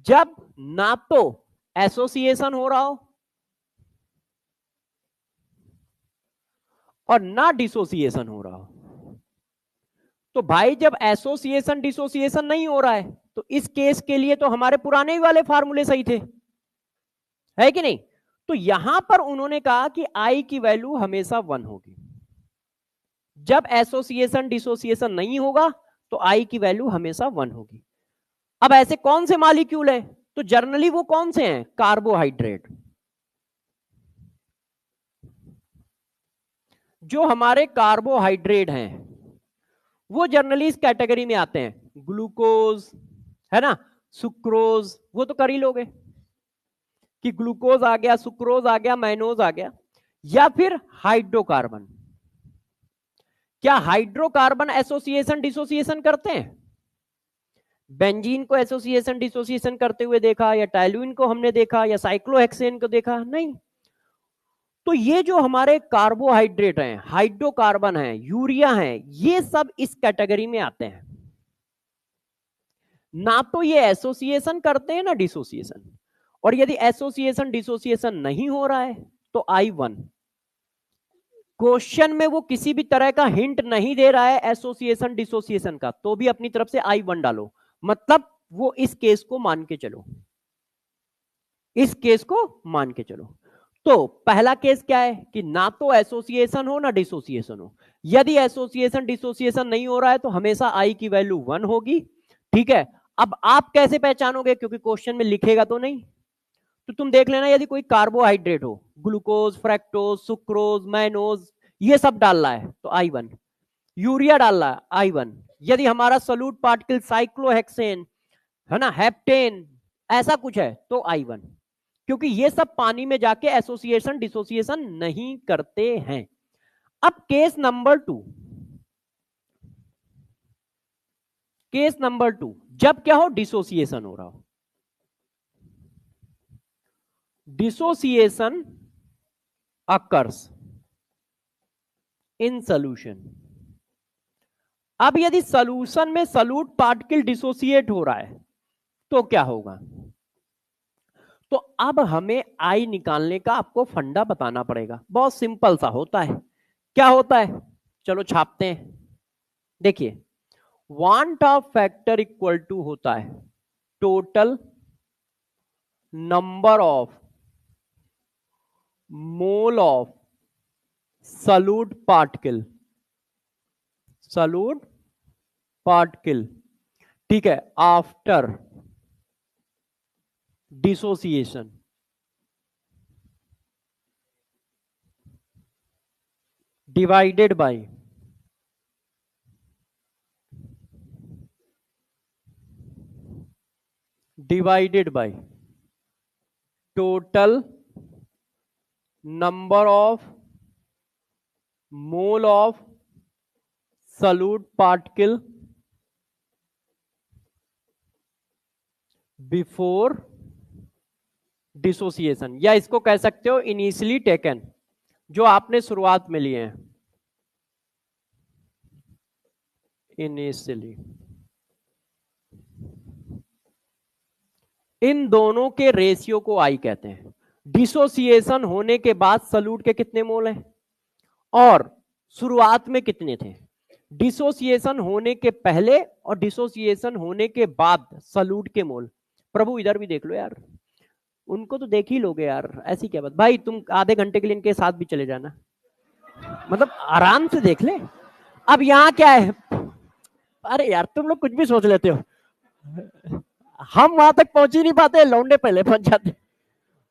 जब ना तो एसोसिएशन हो रहा हो और ना डिसोसिएशन हो रहा हो, तो भाई जब एसोसिएशन डिसोसिएशन नहीं हो रहा है तो इस केस के लिए तो हमारे पुराने वाले फार्मूले सही थे, है कि नहीं? तो यहां पर उन्होंने कहा कि आई की वैल्यू हमेशा 1 होगी। जब एसोसिएशन डिसोसिएशन नहीं होगा तो आई की वैल्यू हमेशा 1 होगी। अब ऐसे कौन से मॉलिक्यूल है? तो जर्नली वो कौन से हैं? कार्बोहाइड्रेट। जो हमारे कार्बोहाइड्रेट हैं वो जनरली इस कैटेगरी में आते हैं। ग्लूकोज है ना, सुक्रोज, वो तो कर ही लोगे कि ग्लूकोज आ गया, सुक्रोज आ गया, मैनोज आ गया, या फिर हाइड्रोकार्बन। क्या हाइड्रोकार्बन एसोसिएशन डिसोसिएशन करते हैं? बेंजीन को एसोसिएशन डिसोसिएशन करते हुए देखा, या टाइलुइन को हमने देखा, या साइक्लोहेक्सेन को देखा? नहीं। तो ये जो हमारे कार्बोहाइड्रेट हैं, हाइड्रोकार्बन है, यूरिया है, ये सब इस कैटेगरी में आते हैं। ना तो ये एसोसिएशन करते हैं ना डिसोसिएशन, और यदि एसोसिएशन डिसोसिएशन नहीं हो रहा है तो I1। क्वेश्चन में वो किसी भी तरह का हिंट नहीं दे रहा है एसोसिएशन डिसोसिएशन का, तो भी अपनी तरफ से I1 डालो, मतलब वो इस केस को मान के चलो, इस केस को मान के चलो। तो पहला केस क्या है कि ना तो एसोसिएशन हो ना डिसोसिएशन हो। यदि एसोसिएशन डिसोसिएशन नहीं हो रहा है तो हमेशा आई की वैल्यू 1 होगी। ठीक है, अब आप कैसे पहचानोगे, क्योंकि क्वेश्चन में लिखेगा तो नहीं। तो तुम देख लेना, यदि कोई कार्बोहाइड्रेट हो, ग्लूकोज, फ्रैक्टोज, सुक्रोज, मैनोज, ये सब डाल रहा है तो I1। यूरिया डाल रहा है I1। यदि हमारा सोल्यूट पार्टिकल साइक्लोहेक्सेन है ना, हेप्टेन, ऐसा कुछ है तो I1, क्योंकि ये सब पानी में जाके एसोसिएशन डिसोसिएशन नहीं करते हैं। अब केस नंबर 2, केस नंबर 2, जब क्या हो? डिसोसिएशन हो रहा हो। Dissociation occurs in solution. अब यदि सॉल्यूशन में सॉल्यूट पार्टिकल डिसोसिएट हो रहा है तो क्या होगा? तो अब हमें आई निकालने का आपको फंडा बताना पड़ेगा। बहुत सिंपल सा होता है। क्या होता है? चलो छापते हैं। देखिए, van't Hoff factor equal to होता है total number of mole of solute particle, solute particle, ठीक है, after dissociation. Divided by total number of mole of solute particle before dissociation, या इसको कह सकते हो इनिशियली टेकन, जो आपने शुरुआत में लिए हैं इनिशियली। इन दोनों के रेशियो को आई कहते हैं। डिसोसिएशन होने के बाद सॉल्यूट के कितने मोल हैं और शुरुआत में कितने थे। डिसोसिएशन होने के पहले और डिसोसिएशन होने के बाद सॉल्यूट के मोल। प्रभु इधर भी देख लो यार, उनको तो देख ही लोगे यार, ऐसी क्या बात। भाई तुम आधे घंटे के लिए इनके साथ भी चले जाना, मतलब आराम से देख ले। अब यहाँ क्या है, अरे यार तुम लोग कुछ भी सोच लेते हो, हम वहां तक पहुंच ही नहीं पाते, लौंडे पहले पहुंच जाते।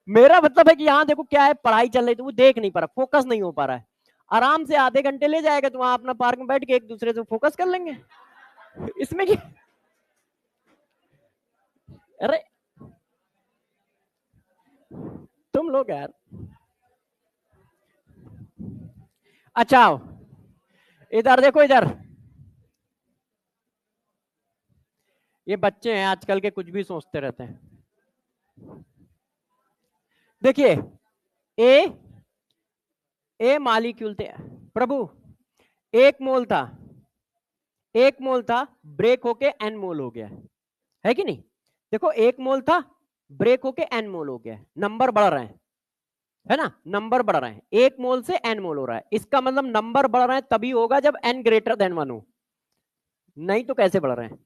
मेरा मतलब है कि यहाँ देखो क्या है, पढ़ाई चल रही तो वो देख नहीं पा रहा, फोकस नहीं हो पा रहा है। आराम से आधे घंटे ले जाएगा तो वहां अपना पार्क में बैठ के एक दूसरे से फोकस कर लेंगे, इसमें क्या। अरे तुम लोग यार, अच्छा इधर देखो इधर, ये बच्चे हैं आजकल के, कुछ भी सोचते रहते हैं। देखिए ए ए मॉलिक्यूल थे प्रभु, एक मोल था, एक मोल था, ब्रेक होके एन मोल हो गया है कि नहीं। देखो एक मोल था, ब्रेक होके एन मोल हो गया, नंबर बढ़ रहे हैं, है ना, नंबर बढ़ रहे हैं, एक मोल से एन मोल हो रहा है, इसका मतलब नंबर बढ़ रहे हैं तभी होगा जब एन ग्रेटर देन 1 हो, नहीं तो कैसे बढ़ रहे हैं।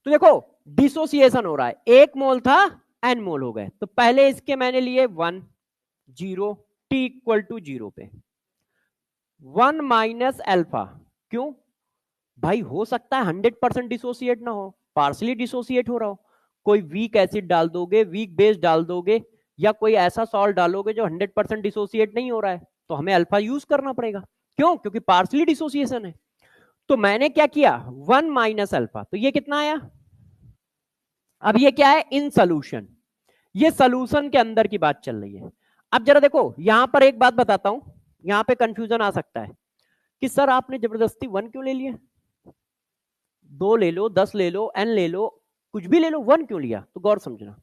तो देखो डिसोसिएशन हो रहा है, एक मोल था एन मोल हो गए, तो पहले इसके मैंने लिए 1 0 टी इक्वल टू 0 पे 1 माइनस अल्फा। क्यों भाई, हो सकता है 100% डिसोसिएट ना हो, पार्सली डिसोसिएट हो रहा हो। कोई वीक एसिड डाल दोगे, वीक बेस डाल दोगे, या कोई ऐसा सॉल्ट डालोगे जो 100% डिसोसिएट नहीं हो रहा है, तो हमें अल्फा यूज करना पड़ेगा। क्यों, क्योंकि पार्सली डिसोसिएशन है। तो मैंने क्या किया, 1 माइनस अल्फा, तो ये कितना आया। अब ये क्या है, इन सोल्यूशन, ये सोल्यूशन के अंदर की बात चल रही है। अब जरा देखो यहां पर एक बात बताता हूं, यहां पे कंफ्यूजन आ सकता है कि सर आपने जबरदस्ती 1 क्यों ले लिया, 2 ले लो, 10 ले लो, एन ले लो, कुछ भी ले लो, 1 क्यों लिया। तो गौर समझना,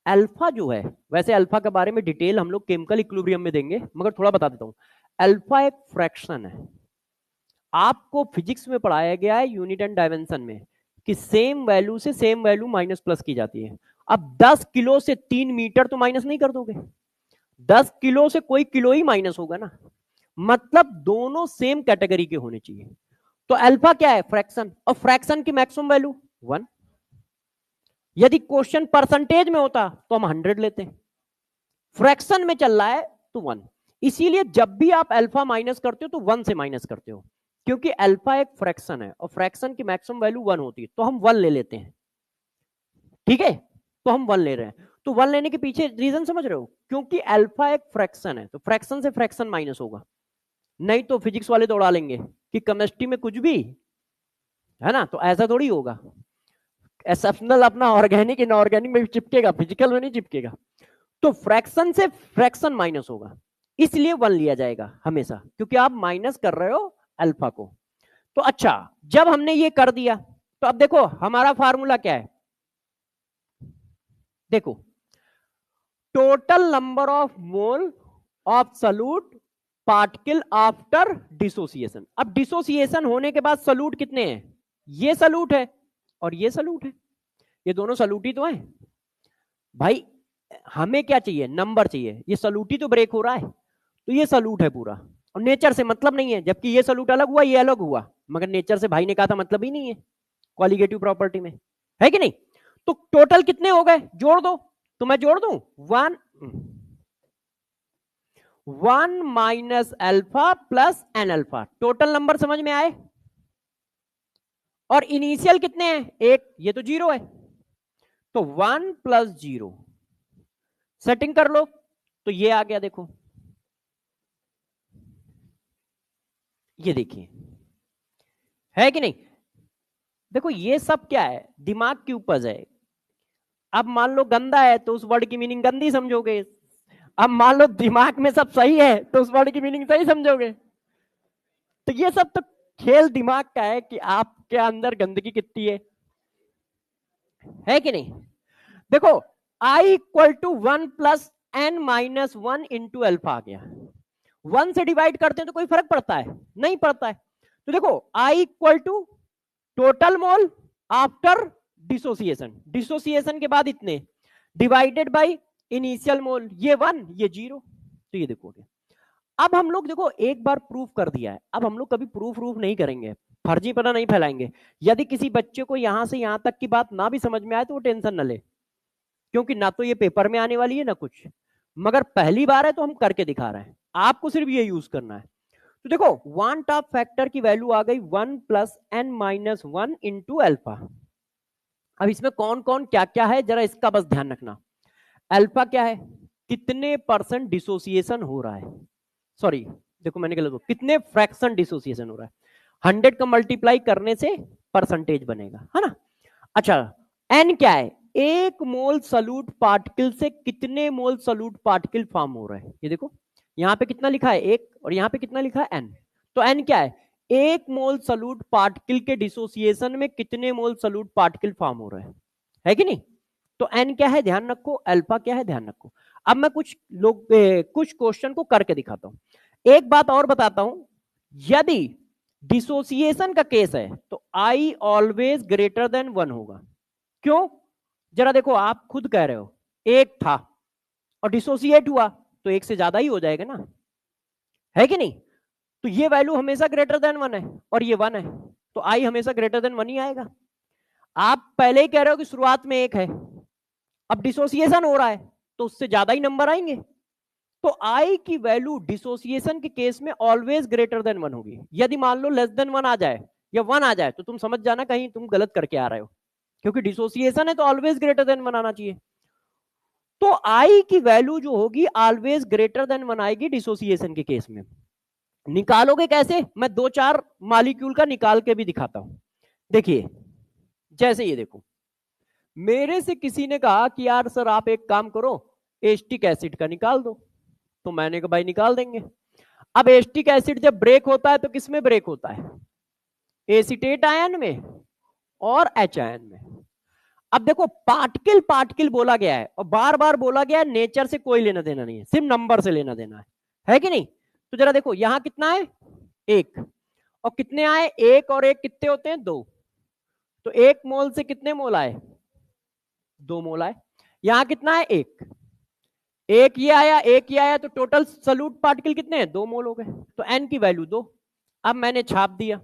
अल्फा जो है, वैसे अल्फा के बारे में डिटेल हम लोग केमिकल इक्विलिब्रियम में देंगे, मगर थोड़ा बता देता हूं। अल्फा एक फ्रैक्शन है, आपको फिजिक्स में पढ़ाया गया है यूनिट एंड डायमेंशन में कि सेम वैल्यू से सेम वैल्यू माइनस प्लस की जाती है। अब 10 किलो से 3 मीटर तो माइनस नहीं कर दोगे, 10 किलो से कोई किलो ही माइनस होगा ना, मतलब दोनों सेम कैटेगरी के होने चाहिए। तो अल्फा क्या है, फ्रैक्शन, और फ्रैक्शन की मैक्सिमम वैल्यू 1। यदि क्वेश्चन परसेंटेज में होता तो हम 100 लेते हैं, फ्रैक्शन में चल रहा है तो 1। इसीलिए जब भी आप अल्फा माइनस करते हो तो 1 से माइनस करते हो, क्योंकि अल्फा एक फ्रैक्शन है और फ्रैक्शन की मैक्सिमम वैल्यू 1 होती है, तो हम 1 ले लेते हैं। ठीक है, तो हम 1 ले रहे हैं, तो 1 लेने के पीछे रीजन समझ रहे हो, क्योंकि अल्फा एक फ्रैक्शन है, तो फ्रैक्शन से फ्रैक्शन माइनस होगा। नहीं तो फिजिक्स वाले दौड़ा लेंगे कि केमिस्ट्री में कुछ भी है ना, तो ऐसा थोड़ी होगा, एक्सेप्शनल अपना ऑर्गेनिक इनऑर्गेनिक में भी चिपकेगा, फिजिकल में नहीं चिपकेगा। तो फ्रैक्शन से फ्रैक्शन माइनस होगा, इसलिए 1 लिया जाएगा हमेशा, क्योंकि आप माइनस कर रहे हो अल्फा को। तो अच्छा, जब हमने ये कर दिया तो अब देखो हमारा फार्मूला क्या है, देखो total number of mole of solute particle after dissociation. अब डिसोसिएशन होने के बाद सॉल्यूट कितने हैं, ये सॉल्यूट है और ये सॉल्यूट है, ये दोनों सॉल्यूट ही तो है भाई। हमें क्या चाहिए, नंबर चाहिए, ये सॉल्यूट ही तो ब्रेक हो रहा है, तो ये सॉल्यूट है पूरा, और नेचर से मतलब नहीं है, जबकि ये सॉल्यूट अलग हुआ, ये अलग हुआ, मगर नेचर से भाई ने कहा था मतलब ही नहीं है कॉलिगेटिव प्रॉपर्टी में, है कि नहीं। तो टोटल कितने हो गए, जोड़ दो, तो मैं जोड़ दूं 1 minus alpha plus N alpha, total number समझ में आए। और इनिशियल कितने हैं, एक, ये तो 0 है, तो 1 प्लस 0 सेटिंग कर लो, तो ये आ गया देखो। ये देखिए, है कि नहीं? देखो ये सब क्या है, दिमाग की उपज है। अब मान लो गंदा है तो उस वर्ड की मीनिंग गंदी समझोगे, अब मान लो दिमाग में सब सही है तो उस वर्ड की मीनिंग सही समझोगे। तो ये सब तो खेल दिमाग का है कि आपके अंदर गंदगी कितनी है कि नहीं? देखो I equal to 1 + n-1 into alpha आ गया। 1 से डिवाइड करते हैं तो कोई फर्क पड़ता है? नहीं पड़ता है। तो देखो I equal to total mole after dissociation, dissociation के बाद इतने डिवाइडेड बाय इनिशियल मोल, ये 1 ये 0। तो ये देखोगे, अब हम लोग देखो एक बार प्रूफ कर दिया है, अब हम लोग कभी प्रूफ नहीं करेंगे, फर्जीपना नहीं फैलाएंगे। यदि किसी बच्चे को यहां से यहां तक की बात ना भी समझ में आए तो वो टेंशन न ले, क्योंकि ना तो ये पेपर में आने वाली है ना कुछ, मगर पहली बार है तो हम करके दिखा रहे हैं, आपको सिर्फ ये यूज करना है। तो देखो वन टॉप फैक्टर की वैल्यू आ गई 1 + n-1 इंटू अल्फा। अब इसमें कौन कौन क्या क्या है जरा इसका बस ध्यान रखना। अल्फा क्या है, कितने % डिसोसिएशन हो रहा है, सॉरी देखो मैंने गलत बोला, कितने फ्रैक्शन डिसोसिएशन हो रहा है। 100 का मल्टीप्लाई करने से परसेंटेज बनेगा, है ना। अच्छा एन क्या है, एक मोल सॉल्यूट पार्टिकल से कितने मोल सॉल्यूट पार्टिकल फॉर्म हो रहे हैं। ये देखो यहां पे कितना लिखा है 1 और यहां पे कितना लिखा है एन। तो एन क्या है, एक मोल सॉल्यूट पार्टिकल के डिसोसिएशन में कितने मोल सॉल्यूट पार्टिकल फॉर्म हो रहे हैं, है कि नहीं। तो एन क्या है ध्यान रखो, अल्फा क्या है ध्यान रखो। अब मैं कुछ क्वेश्चन को करके दिखाता हूं। एक बात और बताता हूं, यदि डिसोसिएशन का केस है तो आई ऑलवेज ग्रेटर देन 1 होगा। क्यों, जरा देखो आप खुद कह रहे हो एक था और डिसोसिएट हुआ तो एक से ज्यादा ही हो जाएगा ना, है कि नहीं। तो ये वैल्यू हमेशा ग्रेटर देन 1 है और ये 1 है, तो आई हमेशा ग्रेटर देन 1 ही आएगा। आप पहले ही कह रहे हो कि शुरुआत में एक है, अब डिसोसिएशन हो रहा है तो उससे ज्यादा ही नंबर आएंगे। तो आई की वैल्यू डिसोसिएशन के केस में ऑलवेज ग्रेटर देन 1 होगी। यदि मान लो लेस देन 1 आ जाए या 1 आ जाए तो तुम समझ जाना कहीं तुम गलत करके आ रहे हो, क्योंकि डिसोसिएशन है तो ऑलवेज ग्रेटर देन 1 आना चाहिए। तो आई की वैल्यू जो होगी ऑलवेज ग्रेटर देन 1 आएगी डिसोसिएशन के केस में। निकालोगे कैसे, मैं 2-4 मॉलिक्यूल का निकाल के भी दिखाता हूं। देखिए जैसे ये देखो, मेरे से किसी ने कहा कि यार सर आप एक काम करो एस्टिक एसिड का निकाल दो, तो मैंने कहा भाई निकाल देंगे। अब एस्टिक एसिड जब ब्रेक होता है तो किस में ब्रेक होता है, एसीटेट आयन में और एच आयन में। अब देखो पार्टिकल पार्टिकल बोला गया है और बार बार बोला गया है, नेचर से कोई लेना देना नहीं है, सिर्फ नंबर से लेना देना है कि नहीं। तो जरा देखो यहां कितना है 1 और कितने आए, 1 और 1 कितने होते हैं 2, तो 1 मोल से कितने मोल आए 2 मोल आए। यहां कितना है 1, एक ये आया एक ये आया, तो टोटल सॉल्यूट पार्टिकल कितने हैं 2 मोल हो गए, तो एन की वैल्यू 2। अब मैंने छाप दिया,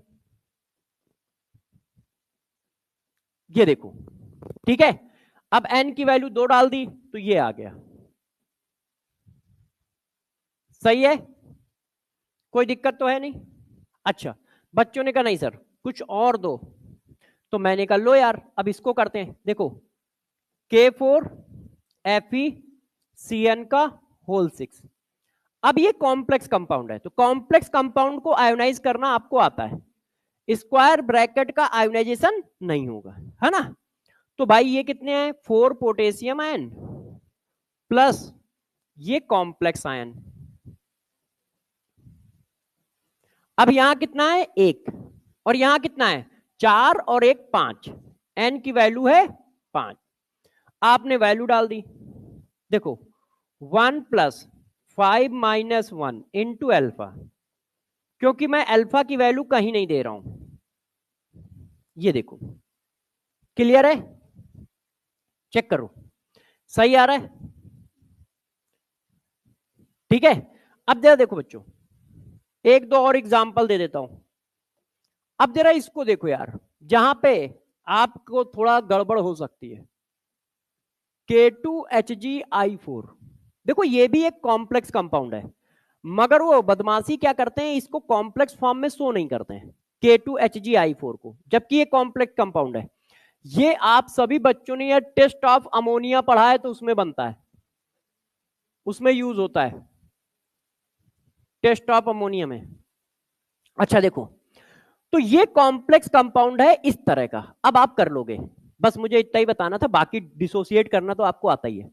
ये देखो ठीक है। अब एन की वैल्यू 2 डाल दी तो ये आ गया, सही है, कोई दिक्कत तो है नहीं। अच्छा बच्चों ने कहा नहीं सर कुछ और दो, तो मैंने कहा लो यार अब इसको करते हैं। देखो K4FeCN का होल 6। अब ये कॉम्प्लेक्स कंपाउंड है, तो कॉम्प्लेक्स कंपाउंड को आयोनाइज करना आपको आता है, स्क्वायर ब्रैकेट का आयोनाइजेशन नहीं होगा, है ना। तो भाई ये कितने हैं 4 पोटेशियम आयन प्लस ये कॉम्प्लेक्स आयन। अब यहां कितना है 1 और यहां कितना है 4 और 1 5, एन की वैल्यू है 5। आपने वैल्यू डाल दी, देखो 1 + 5 - 1 इंटू अल्फा, क्योंकि मैं अल्फा की वैल्यू कहीं नहीं दे रहा हूं, ये देखो क्लियर है, चेक करो सही आ रहा है, ठीक है। अब जरा देखो बच्चों एक दो और एग्जांपल दे देता हूं। अब जरा इसको देखो यार, जहां पे आपको थोड़ा गड़बड़ हो सकती है, K2HgI4, देखो ये भी एक कॉम्प्लेक्स कंपाउंड है, मगर वो बदमाशी क्या करते हैं इसको कॉम्प्लेक्स फॉर्म में शो नहीं करते हैं K2HgI4 को, जबकि ये कॉम्प्लेक्स कंपाउंड है। ये आप सभी बच्चों ने ये टेस्ट ऑफ अमोनिया पढ़ा है तो उसमें बनता है, उसमें यूज होता है टेस्ट ऑफ अमोनिया में। अच्छा देखो, तो ये कॉम्प्लेक्स कंपाउंड है इस तरह का, अब आप कर लोगे, बस मुझे इतना ही बताना था, बाकी डिसोसिएट करना तो आपको आता ही है।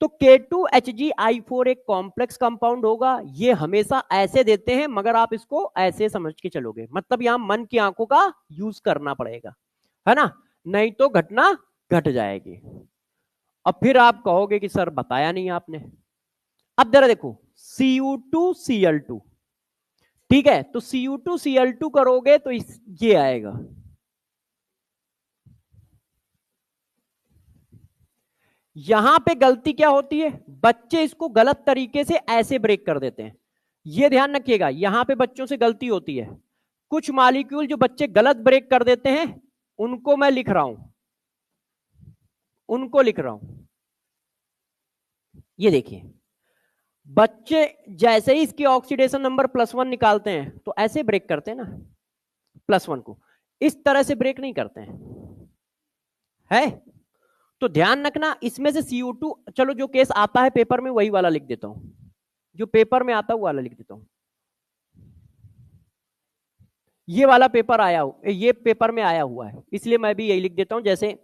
तो K2HgI4 एक कॉम्प्लेक्स कंपाउंड होगा, ये हमेशा ऐसे देते हैं, मगर आप इसको ऐसे समझ के चलोगे, मतलब यहां मन की आंखों का यूज करना पड़ेगा, है ना, नहीं तो घटना घट जाएगी। अब फिर आप कहोगे कि सर बताया नहीं आपने। अब जरा देखो, Cu2Cl2, ठीक है, तो Cu2Cl2 करोगे तो ये आएगा, यहां पे गलती क्या होती है, बच्चे इसको गलत तरीके से ऐसे ब्रेक कर देते हैं, ये ध्यान रखिएगा, यहां पे बच्चों से गलती होती है, कुछ मॉलिक्यूल जो बच्चे गलत ब्रेक कर देते हैं उनको मैं लिख रहा हूं, उनको लिख रहा हूं, ये देखिए, बच्चे जैसे ही इसकी ऑक्सीडेशन नंबर +1 निकालते हैं तो ऐसे ब्रेक करते हैं ना, +1 को इस तरह से ब्रेक नहीं करते हैं, है, तो ध्यान रखना इसमें से CO2, चलो जो केस आता है पेपर में वही वाला लिख देता हूं, जो पेपर में आता है वो वाला लिख देता हूं, ये वाला पेपर आया हो, ये पेपर में आया हुआ है, इसलिए मैं भी यही लिख देता हूं, जैसे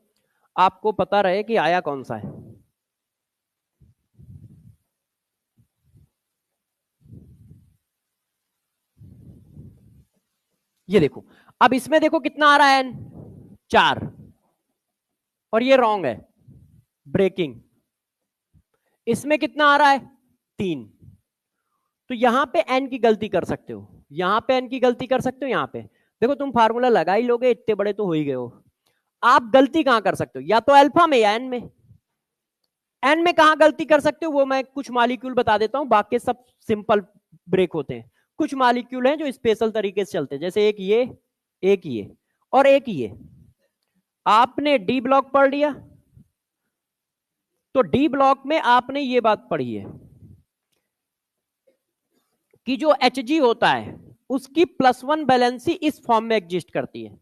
आपको पता रहे कि आया कौन सा है। ये देखो, अब इसमें देखो कितना आ रहा है, N 4, और ये रॉन्ग है, ब्रेकिंग, इसमें कितना आ रहा है 3, तो यहां पे N की गलती कर सकते हो, यहां पे N की गलती कर सकते हो, यहां पे देखो तुम फार्मूला लगा ही लोगे, इतने बड़े तो हो ही गए हो, आप गलती कहां कर सकते हो, या तो अल्फा में या N में, N में कहां गलती कर सकते हो वो मैं कुछ मॉलिक्यूल बता देता हूं, बाकी सब सिंपल ब्रेक होते हैं, कुछ मॉलिक्यूल हैं जो स्पेशल तरीके से चलते हैं, जैसे एक ये और एक ये, आपने डी ब्लॉक पढ़ लिया, तो डी ब्लॉक में आपने ये बात पढ़ी है कि जो Hg होता है उसकी +1 बैलेंसी इस फॉर्म में एग्जिस्ट करती है,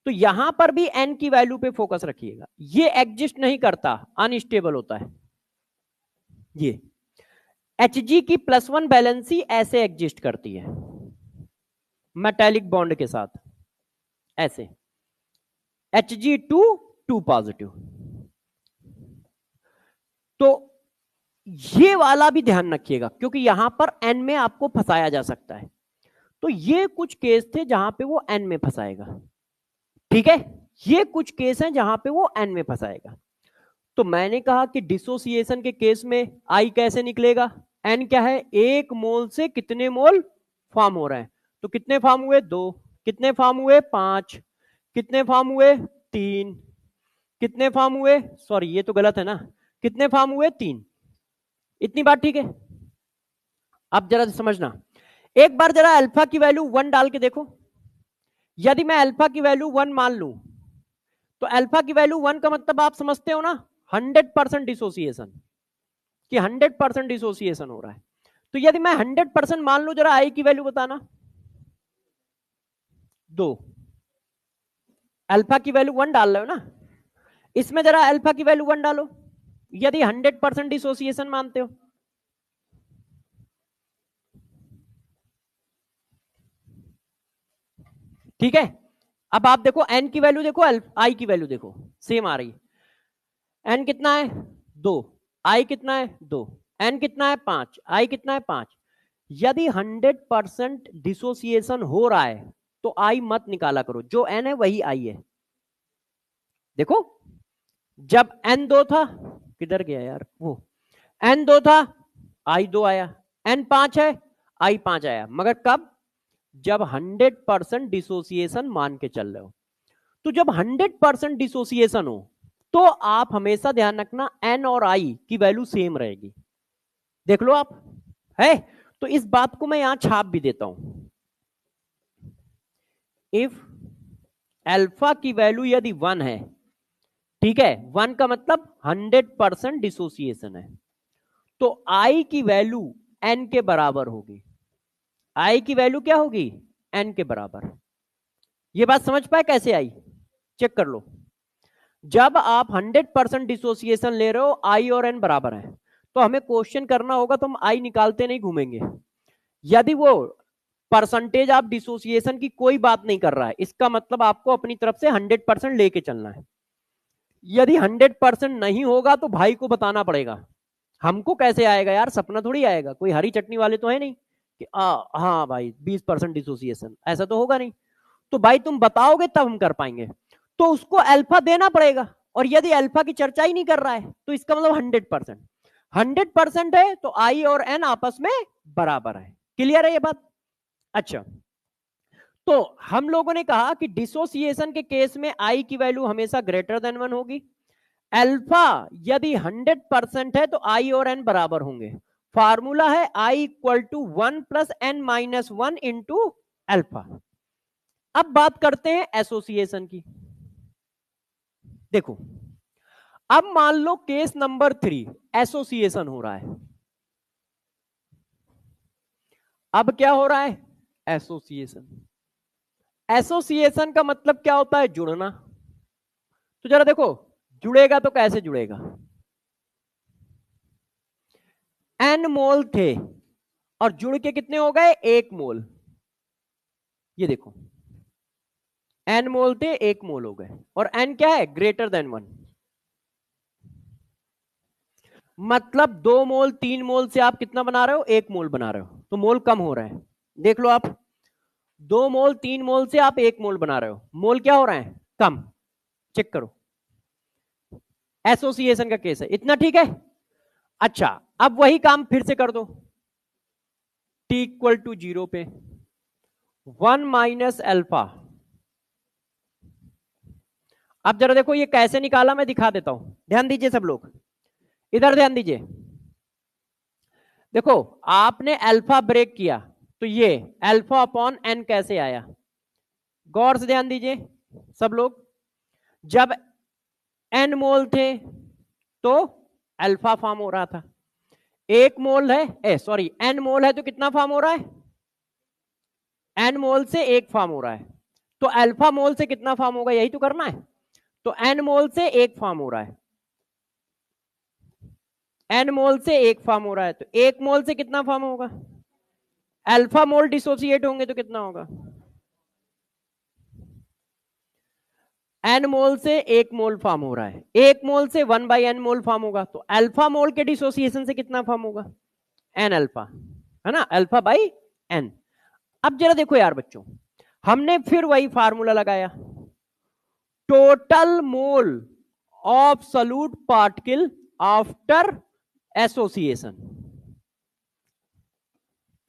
तो यहां पर भी N की वैल्यू पे फोकस रखिएगा, ये एग्जिस्ट नहीं करता, अनस्टेबल होता है, ये Hg की +1 बैलेंसी ऐसे एग्जिस्ट करती है मेटेलिक बॉन्ड के साथ, ऐसे Hg2 2 पॉजिटिव, तो ये वाला भी ध्यान रखिएगा क्योंकि यहां पर N में आपको फंसाया जा सकता है, तो ये कुछ केस थे जहां पे वो N में फंसाएगा, ठीक है, ये कुछ केस हैं जहां पे वो N में फंसाएगा, तो मैंने कहा कि डिसोसिएशन के केस में I कैसे निकलेगा, N क्या है, 1 मोल से कितने मोल फॉर्म हो रहे हैं, तो कितने फॉर्म हुए 2, कितने फॉर्म हुए 5, कितने फॉर्म हुए 3, कितने फॉर्म हुए, सॉरी ये तो गलत है ना, कितने फॉर्म हुए 3, इतनी बात ठीक है। अब जरा समझना, एक बार जरा अल्फा की वैल्यू 1 डाल के देखो, यदि मैं अल्फा की वैल्यू 1 मान लूं, तो अल्फा की वैल्यू 1 का मतलब आप समझते हो ना 100% डिसोसिएशन, कि 100% डिसोसिएशन हो रहा है, तो यदि मैं 100% मान लूं, जरा आई की वैल्यू बताना, 2, अल्फा की वैल्यू 1 डाल रहे हो ना, इसमें जरा अल्फा की वैल्यू 1 डालो, यदि 100% डिसोसिएशन मानते हो, ठीक है, अब आप देखो एन की वैल्यू देखो, आई की वैल्यू देखो, सेम आ रही है, एन कितना है 2, आई कितना है 2, एन कितना है 5, आई कितना है 5, यदि 100% डिसोसिएशन हो रहा है तो आई मत निकाला करो, जो एन है वही आई है, देखो जब एन 2 था, किधर गया यार वो, एन 2 था आई 2 आया, एन 5 है आई 5 आया, मगर कब, जब 100% डिसोसिएशन मान के चल रहे हो, तो जब 100% डिसोसिएशन हो तो आप हमेशा ध्यान रखना एन और आई की वैल्यू सेम रहेगी, देख लो आप, है, तो इस बात को मैं यहां छाप भी देता हूं, इफ अल्फा की वैल्यू यदि 1 है, ठीक है, 1 का मतलब 100% डिसोसिएशन है, तो आई की वैल्यू एन के बराबर होगी, आई की वैल्यू क्या होगी एन के बराबर, ये बात समझ पाए कैसे आई, चेक कर लो, जब आप 100% डिसोसिएशन ले रहे हो आई और एन बराबर है, तो हमें क्वेश्चन करना होगा तो हम आई निकालते नहीं घूमेंगे, यदि वो परसेंटेज ऑफ डिसोसिएशन की कोई बात नहीं कर रहा है, इसका मतलब आपको अपनी तरफ से 100% लेके चलना है। यदि 100% नहीं होगा तो भाई को बताना पड़ेगा। हमको कैसे आएगा यार, सपना थोड़ी आएगा, कोई हरी चटनी वाले तो है नहीं कि हाँ भाई 20% डिसोसिएशन, ऐसा तो होगा नहीं। तो भाई तुम बताओगे तब हम कर पाएंगे, तो उसको अल्फा देना पड़ेगा। और यदि अल्फा की चर्चा ही नहीं कर रहा है तो इसका मतलब 100% है, तो आई और एन आपस में बराबर है। क्लियर है ये बात? अच्छा, तो हम लोगों ने कहा कि डिसोसिएशन के केस में आई की वैल्यू हमेशा ग्रेटर देन 1 होगी। अल्फा यदि 100% है तो आई और एन बराबर होंगे। फार्मूला है I equal to 1 plus N minus 1 into alpha. अब बात करते हैं एसोसिएशन की। देखो, अब मान लो केस नंबर 3 एसोसिएशन हो रहा है। अब क्या हो रहा है? एसोसिएशन। एसोसिएशन का मतलब क्या होता है? जुड़ना। तो जरा देखो, जुड़ेगा तो कैसे जुड़ेगा? एन मोल थे और जुड़ के कितने हो गए? 1 मोल। ये देखो, एन मोल थे, 1 मोल हो गए, और एन क्या है? Greater than 1। मतलब 2 मोल 3 मोल से आप कितना बना रहे हो? 1 मोल बना रहे हो, तो मोल कम हो रहा है। देख लो आप, 2 मोल 3 मोल से आप 1 मोल बना रहे हो, मोल क्या हो रहा है? कम। चेक करो, एसोसिएशन का केस है इतना, ठीक है। अच्छा, अब वही काम फिर से कर दो। टी इक्वल टू 0 पे 1 माइनस अल्फा। अब जरा देखो ये कैसे निकाला, मैं दिखा देता हूं, ध्यान दीजिए सब लोग, इधर ध्यान दीजिए। देखो, आपने अल्फा ब्रेक किया तो ये अल्फा अपॉन एन कैसे आया? गौर से ध्यान दीजिए सब लोग। जब एन मोल थे तो अल्फा फॉर्म हो रहा था, 1 मोल है, सॉरी एन मोल है तो कितना फॉर्म हो रहा है? एन मोल से 1 फॉर्म हो रहा है, तो अल्फा मोल से कितना फॉर्म होगा? यही तो करना है। तो एन मोल से 1 फॉर्म हो रहा है, एन मोल से 1 फॉर्म हो रहा है, तो 1 मोल से कितना फॉर्म होगा? अल्फा मोल डिसोसिएट होंगे तो कितना होगा? एन मोल से 1 मोल फॉर्म हो रहा है, 1 मोल से 1/n मोल फॉर्म होगा, तो अल्फा मोल के डिसोसिएशन से कितना फॉर्म होगा? एन अल्फा, है ना, अल्फा बाई एन। अब जरा देखो यार बच्चों, हमने फिर वही फार्मूला लगाया, total mole of solute particle after association.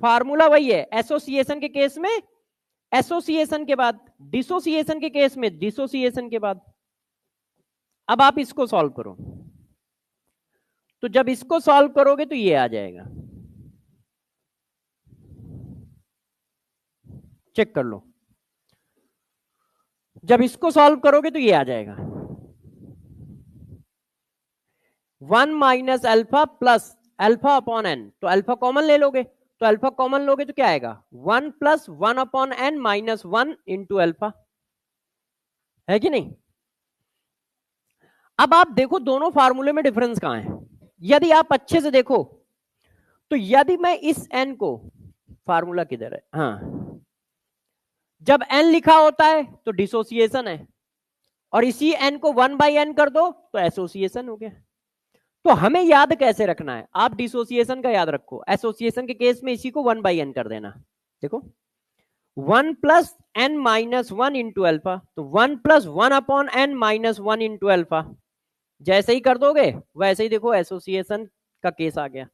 Formula वही है एसोसिएशन के केस में, एसोसिएशन के बाद, डिसोसिएशन के केस में डिसोसिएशन के बाद। अब आप इसको सॉल्व करो, तो जब इसको सॉल्व करोगे तो ये आ जाएगा, चेक कर लो, जब इसको सॉल्व करोगे तो ये आ जाएगा 1 minus alpha plus alpha upon N, तो अल्फा कॉमन ले लोगे, तो अल्फा कॉमन लोगे तो क्या आएगा? 1 plus 1 upon N minus 1 into alpha, है कि नहीं? अब आप देखो दोनों फार्मूले में डिफरेंस कहां है। यदि आप अच्छे से देखो तो यदि मैं इस एन को, फार्मूला किधर है, हाँ, जब एन लिखा होता है तो डिसोसिएशन है, और इसी एन को 1/n कर दो तो एसोसिएशन हो गया। तो हमें याद कैसे रखना है? आप डिसोसिएशन का याद रखो, एसोसिएशन के केस में इसी को 1/n कर देना। देखो 1 plus N minus 1 into alpha, तो 1 plus 1 upon N minus 1 into alpha, जैसे ही कर दोगे वैसे ही देखो एसोसिएशन का केस आ गया,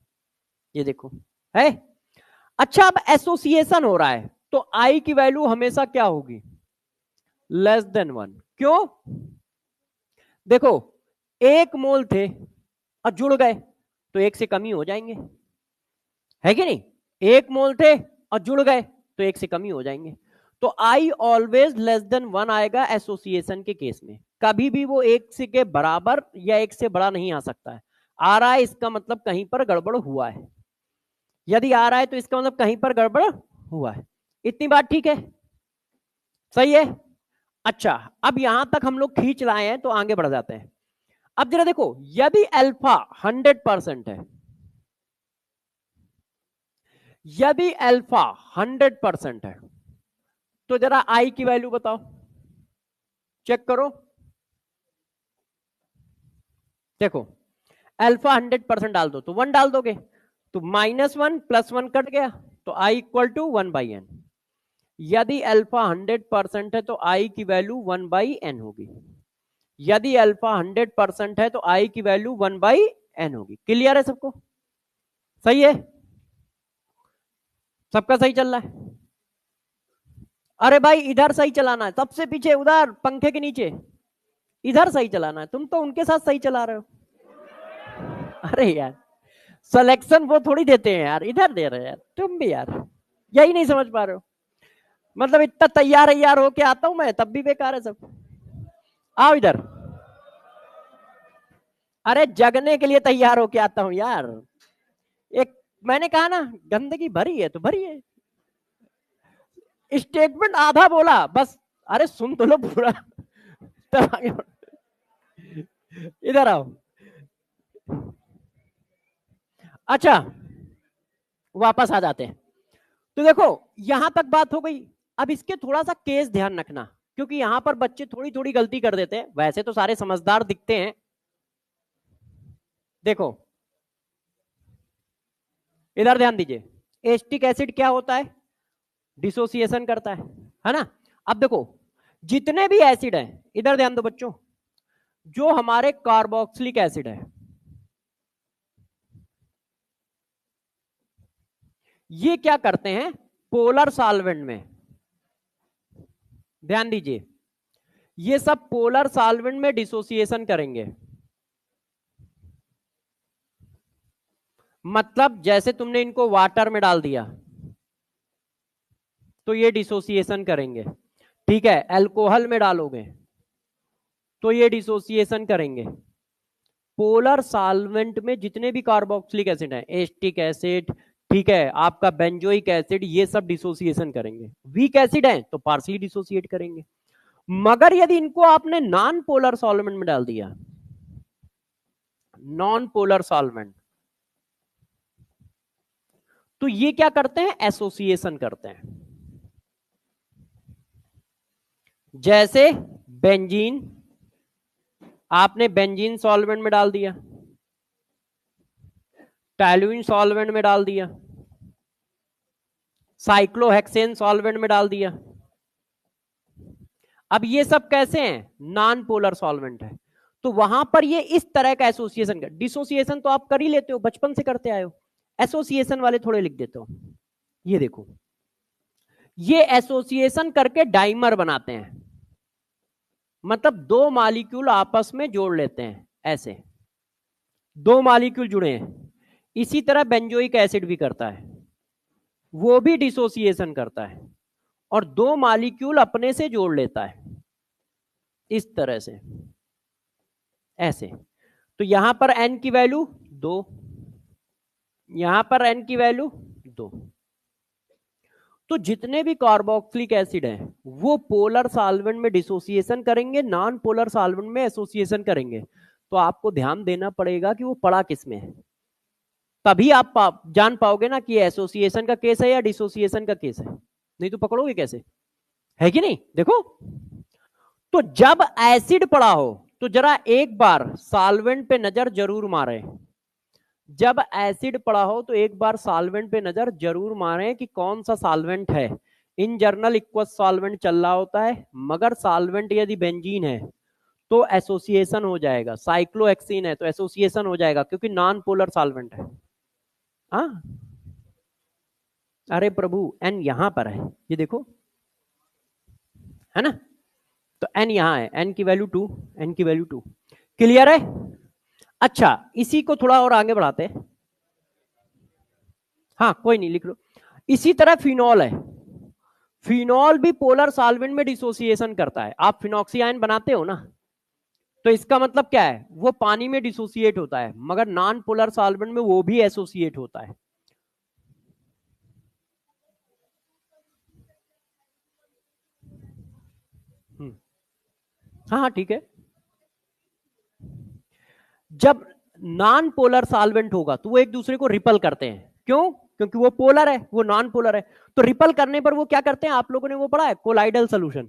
ये देखो है। अच्छा, अब एसोसिएशन हो रहा है तो आई की वैल्यू हमेशा क्या होगी? Less than 1। क्यों? देखो, 1 मोल थे और जुड़ गए तो 1 से कम ही हो जाएंगे, है कि नहीं? 1 मोल थे और जुड़ गए तो 1 से कम ही हो जाएंगे, तो आई ऑलवेज लेस देन 1 आएगा एसोसिएशन के केस में। कभी भी वो 1 से के बराबर या 1 से बड़ा नहीं आ सकता है। आ रहा है इसका मतलब कहीं पर गड़बड़ हुआ है, यदि आ रहा है तो इसका मतलब कहीं पर गड़बड़ हुआ है। इतनी बात ठीक है? सही है। अच्छा, अब यहां तक हम लोग खींच लाए हैं तो आगे बढ़ जाते हैं। अब जरा देखो, यदि अल्फा 100% है, यदि अल्फा 100% है तो जरा आई की वैल्यू बताओ, चेक करो। देखो अल्फा 100% डाल दो तो 1 डाल दोगे, तो -1 +1 कट गया, तो आई इक्वल टू 1/n। यदि अल्फा 100% है तो आई की वैल्यू 1/n होगी। यदि अल्फा 100% है तो आई की वैल्यू 1/n होगी। क्लियर है सबको? सही है? सबका सही चल रहा है? अरे भाई इधर सही चलाना है, सबसे पीछे उधर पंखे के नीचे, इधर सही चलाना है। तुम तो उनके साथ सही चला रहे हो। अरे यार सिलेक्शन वो थोड़ी देते हैं यार, इधर दे रहे हैं यार, तुम भी यार यही नहीं समझ पा रहे हो। मतलब इतना तैयार होके आता हूं मैं, तब भी बेकार है सब। आओ इधर। अरे जगने के लिए तैयार होके आता हूं यार। एक मैंने कहा ना गंदगी भरी है तो भरी है, स्टेटमेंट आधा बोला बस। अरे सुन तो लो पूरा। तब आगे इधर आओ। अच्छा वापस आ जाते हैं। तो देखो यहां तक बात हो गई। अब इसके थोड़ा सा केस ध्यान रखना, क्योंकि यहां पर बच्चे थोड़ी थोड़ी गलती कर देते हैं, वैसे तो सारे समझदार दिखते हैं। देखो इधर ध्यान दीजिए, एसिटिक एसिड क्या होता है? डिसोसिएशन करता है ना? अब देखो जितने भी एसिड हैं, इधर ध्यान दो बच्चों, जो हमारे कार्बोक्सिलिक एसिड है, ये क्या करते हैं पोलर सॉल्वेंट में, ध्यान दीजिए, ये सब पोलर सॉल्वेंट में डिसोसिएशन करेंगे। मतलब जैसे तुमने इनको वाटर में डाल दिया तो ये डिसोसिएशन करेंगे, ठीक है। अल्कोहल में डालोगे तो ये डिसोसिएशन करेंगे। पोलर सॉल्वेंट में जितने भी कार्बोक्सिलिक एसिड है, एस्टिक एसिड, ठीक है, आपका बेंजोइक एसिड, ये सब डिसोसिएशन करेंगे। वीक एसिड है तो पार्सली डिसोसिएट करेंगे। मगर यदि इनको आपने नॉन पोलर सॉल्वेंट में डाल दिया, नॉन पोलर सॉल्वेंट, तो ये क्या करते हैं एसोसिएशन करते हैं। जैसे बेंजीन, आपने बेंजीन सॉल्वेंट में डाल दिया, टैलुइन सॉल्वेंट में डाल दिया, साइक्लोहेक्सेन सॉल्वेंट में डाल दिया। अब ये सब कैसे हैं नॉन पोलर सॉल्वेंट है, तो वहां पर ये इस तरह का एसोसिएशन कर, डिसोसिएशन तो आप कर ही लेते हो, बचपन से करते आए हो, एसोसिएशन वाले थोड़े लिख देते हो। ये देखो ये एसोसिएशन करके डाइमर बनाते हैं, मतलब दो मॉलिक्यूल आपस में जोड़ लेते हैं, ऐसे दो मॉलिक्यूल जुड़े हैं। इसी तरह बेंजोइक एसिड भी करता है, वो भी डिसोसिएशन करता है और दो मॉलिक्यूल अपने से जोड़ लेता है इस तरह से, ऐसे। तो यहां पर n की वैल्यू 2, यहां पर n की वैल्यू 2। तो जितने भी कार्बोक्सिलिक एसिड हैं वो पोलर सॉल्वेंट में डिसोसिएशन करेंगे, नॉन पोलर सॉल्वेंट में एसोसिएशन करेंगे। तो आपको ध्यान देना पड़ेगा कि वो पड़ा किस में है, तभी आप जान पाओगे ना कि एसोसिएशन का केस है या डिसोसिएशन का केस है, नहीं तो पकड़ोगे कैसे, है कि नहीं? देखो तो जब एसिड पड़ा हो तो जरा एक बार सॉल्वेंट पे नजर जरूर मारें, जब एसिड पड़ा हो तो एक बार सॉल्वेंट पे नजर जरूर मारें कि कौन सा सॉल्वेंट है। इन जनरल इक्वस सॉल्वेंट चल रहा होता है, मगर सॉल्वेंट यदि बेंजीन है तो एसोसिएशन हो जाएगा, साइक्लोहेक्सीन है तो एसोसिएशन हो जाएगा, क्योंकि नॉन पोलर सॉल्वेंट है। हाँ अरे प्रभु एन यहां पर है, ये देखो, है ना? तो एन यहां है, एन की वैल्यू 2, एन की वैल्यू 2। क्लियर है? अच्छा इसी को थोड़ा और आगे बढ़ाते हैं। हाँ कोई नहीं लिख लो। इसी तरह फिनॉल है, फिनॉल भी पोलर सॉल्वेंट में डिसोसिएशन करता है। आप फिनॉक्सियाइन बनाते हो ना, तो इसका मतलब क्या है, वो पानी में डिसोसिएट होता है, मगर नॉन पोलर सॉल्वेंट में वो भी एसोसिएट होता है। हाँ हाँ ठीक है। जब नॉन पोलर सॉल्वेंट होगा तो वो एक दूसरे को रिपल करते हैं, क्यों? क्योंकि वो पोलर है, वो नॉन पोलर है। तो रिपल करने पर वो क्या करते हैं, आप लोगों ने वो पढ़ा है कोलाइडल सोल्यूशन,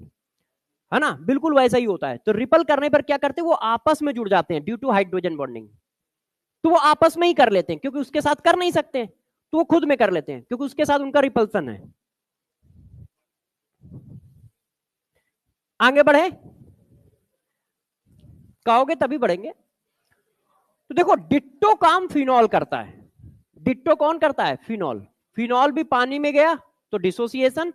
है ना, बिल्कुल वैसा ही होता है। तो रिपल करने पर क्या करते हैं, वो आपस में जुड़ जाते हैं ड्यू टू हाइड्रोजन बॉन्डिंग। तो वो आपस में ही कर लेते हैं, क्योंकि उसके साथ कर नहीं सकते, तो वो खुद में कर लेते हैं, क्योंकि उसके साथ उनका रिपल्सन है। आगे बढ़े, कहोगे तभी बढ़ेंगे। तो देखो डिट्टो काम फिनॉल करता है। डिट्टो कौन करता है, फिनॉल। फिनॉल भी पानी में गया तो डिसोसिएशन,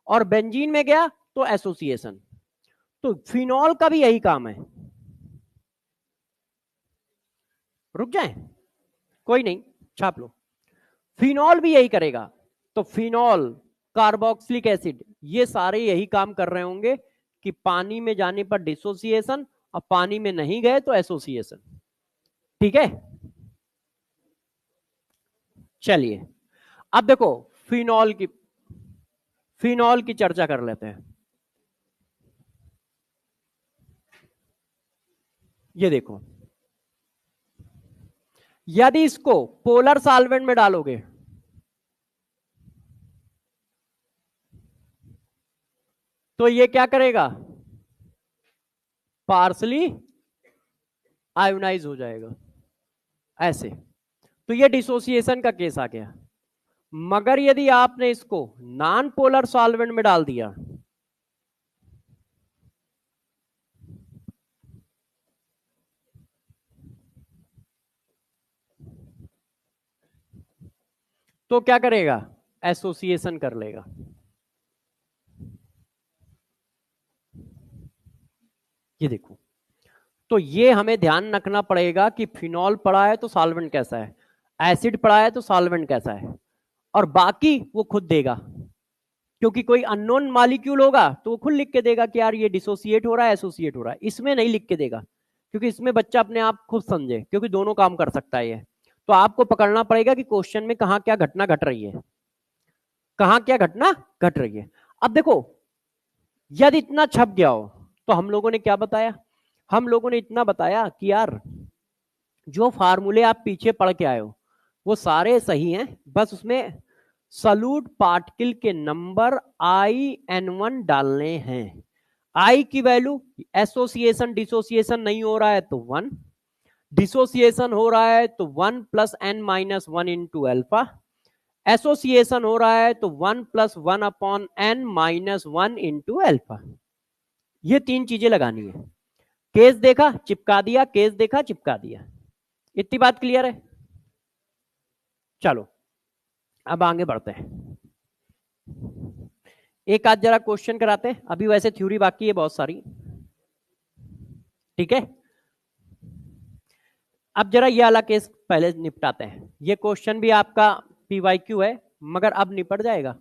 और बेंजीन में गया तो एसोसिएशन। तो फिनॉल का भी यही काम है। रुक जाए, कोई नहीं, छाप लो। फिनॉल भी यही करेगा। तो फिनॉल, कार्बोक्सिलिक एसिड, ये सारे यही काम कर रहे होंगे कि पानी में जाने पर डिसोसिएशन, और पानी में नहीं गए तो एसोसिएशन। ठीक है, चलिए अब देखो फिनॉल की चर्चा कर लेते हैं। ये देखो, यदि इसको पोलर सॉल्वेंट में डालोगे तो ये क्या करेगा, पार्सली आयोनाइज हो जाएगा ऐसे। तो ये डिसोसिएशन का केस आ गया। मगर यदि आपने इसको नॉन पोलर सॉल्वेंट में डाल दिया तो क्या करेगा, एसोसिएशन कर लेगा। ये देखो, तो ये हमें ध्यान रखना पड़ेगा कि फिनॉल पड़ा है तो सॉल्वेंट कैसा है, एसिड पड़ा है तो सॉल्वेंट कैसा है, और बाकी वो खुद देगा। क्योंकि कोई अननोन मॉलिक्यूल होगा तो वो खुद लिख के देगा कि यार ये डिसोसिएट हो रहा है, एसोसिएट हो रहा है। इसमें नहीं लिख के देगा, क्योंकि इसमें बच्चा अपने आप खुद समझे, क्योंकि दोनों काम कर सकता है ये। तो आपको पकड़ना पड़ेगा कि क्वेश्चन में कहाँ क्या घटना घट रही है, कहाँ क्या घटना घट रही है। अब देखो, यदि इतना छप गया हो तो हम लोगों ने क्या बताया, हम लोगों ने इतना बताया कि यार जो फार्मूले आप पीछे पढ़ के आए हो वो सारे सही हैं, बस उसमें सॉल्यूट पार्टिकल के नंबर IN1 डालने हैं। आई की वैल्यू, एसोसिएशन डिसोसिएशन नहीं हो रहा है तो 1, डिसोसिएशन हो रहा है तो 1 plus n minus 1 into alpha, association हो रहा है तो 1 plus 1 upon n minus 1 into alpha. ये तीन चीजें लगानी है। केस देखा चिपका दिया, केस देखा चिपका दिया। इतनी बात क्लियर है। चलो अब आगे बढ़ते हैं, एक आध जरा क्वेश्चन कराते हैं, अभी वैसे थ्योरी बाकी है बहुत सारी। ठीक है, अब जरा ये वाला केस पहले निपटाते हैं। ये क्वेश्चन भी आपका PYQ है, मगर अब निपट जाएगा,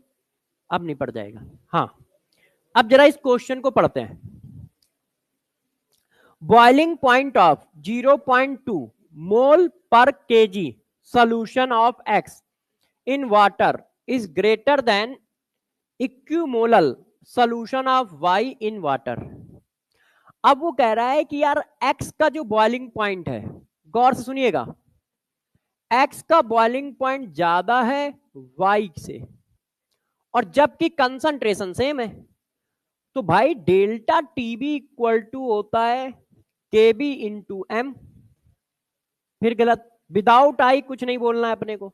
अब निपट जाएगा। हाँ, अब जरा इस क्वेश्चन को पढ़ते हैं। बॉइलिंग पॉइंट ऑफ 0.2 मोल पर kg solution of X in water is greater than equimolar solution of Y in water। अब वो कह रहा है कि यार X का जो बॉइलिंग पॉइंट है, गौर से सुनिएगा, X का बॉइलिंग पॉइंट ज्यादा है Y से, और जबकि कंसंट्रेशन सेम है, तो भाई डेल्टा टीबी इक्वल टू होता है केबी इंटू एम। फिर गलत, विदाउट आई कुछ नहीं बोलना है अपने को,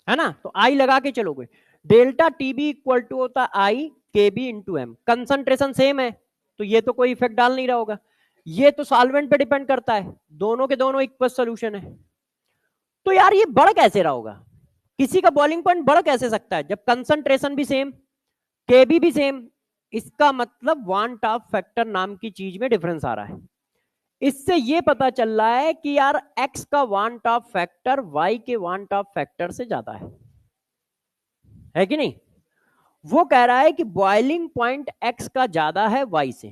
है ना, तो आई लगा के चलोगे। डेल्टा टीबी इक्वल टू होता है आई केबी इंटू एम, कंसंट्रेशन सेम है तो ये तो कोई इफेक्ट डाल नहीं रहा होगा। ये तो सॉल्वेंट पे डिपेंड करता है, दोनों के दोनों इक्वल सोल्यूशन है। तो यार ये बढ़ कैसे रहा होगा, किसी का बॉइलिंग पॉइंट बढ़ कैसे सकता है जब कंसंट्रेशन भी सेम, केबी भी सेम। इसका मतलब वांट ऑफ फैक्टर नाम की चीज में डिफरेंस आ रहा है। इससे ये पता चल रहा है कि यार x का वांट ऑफ फैक्टर y के वांट ऑफ फैक्टर से ज्यादा है कि नहीं। वो कह रहा है कि बॉइलिंग पॉइंट x का ज्यादा है y से,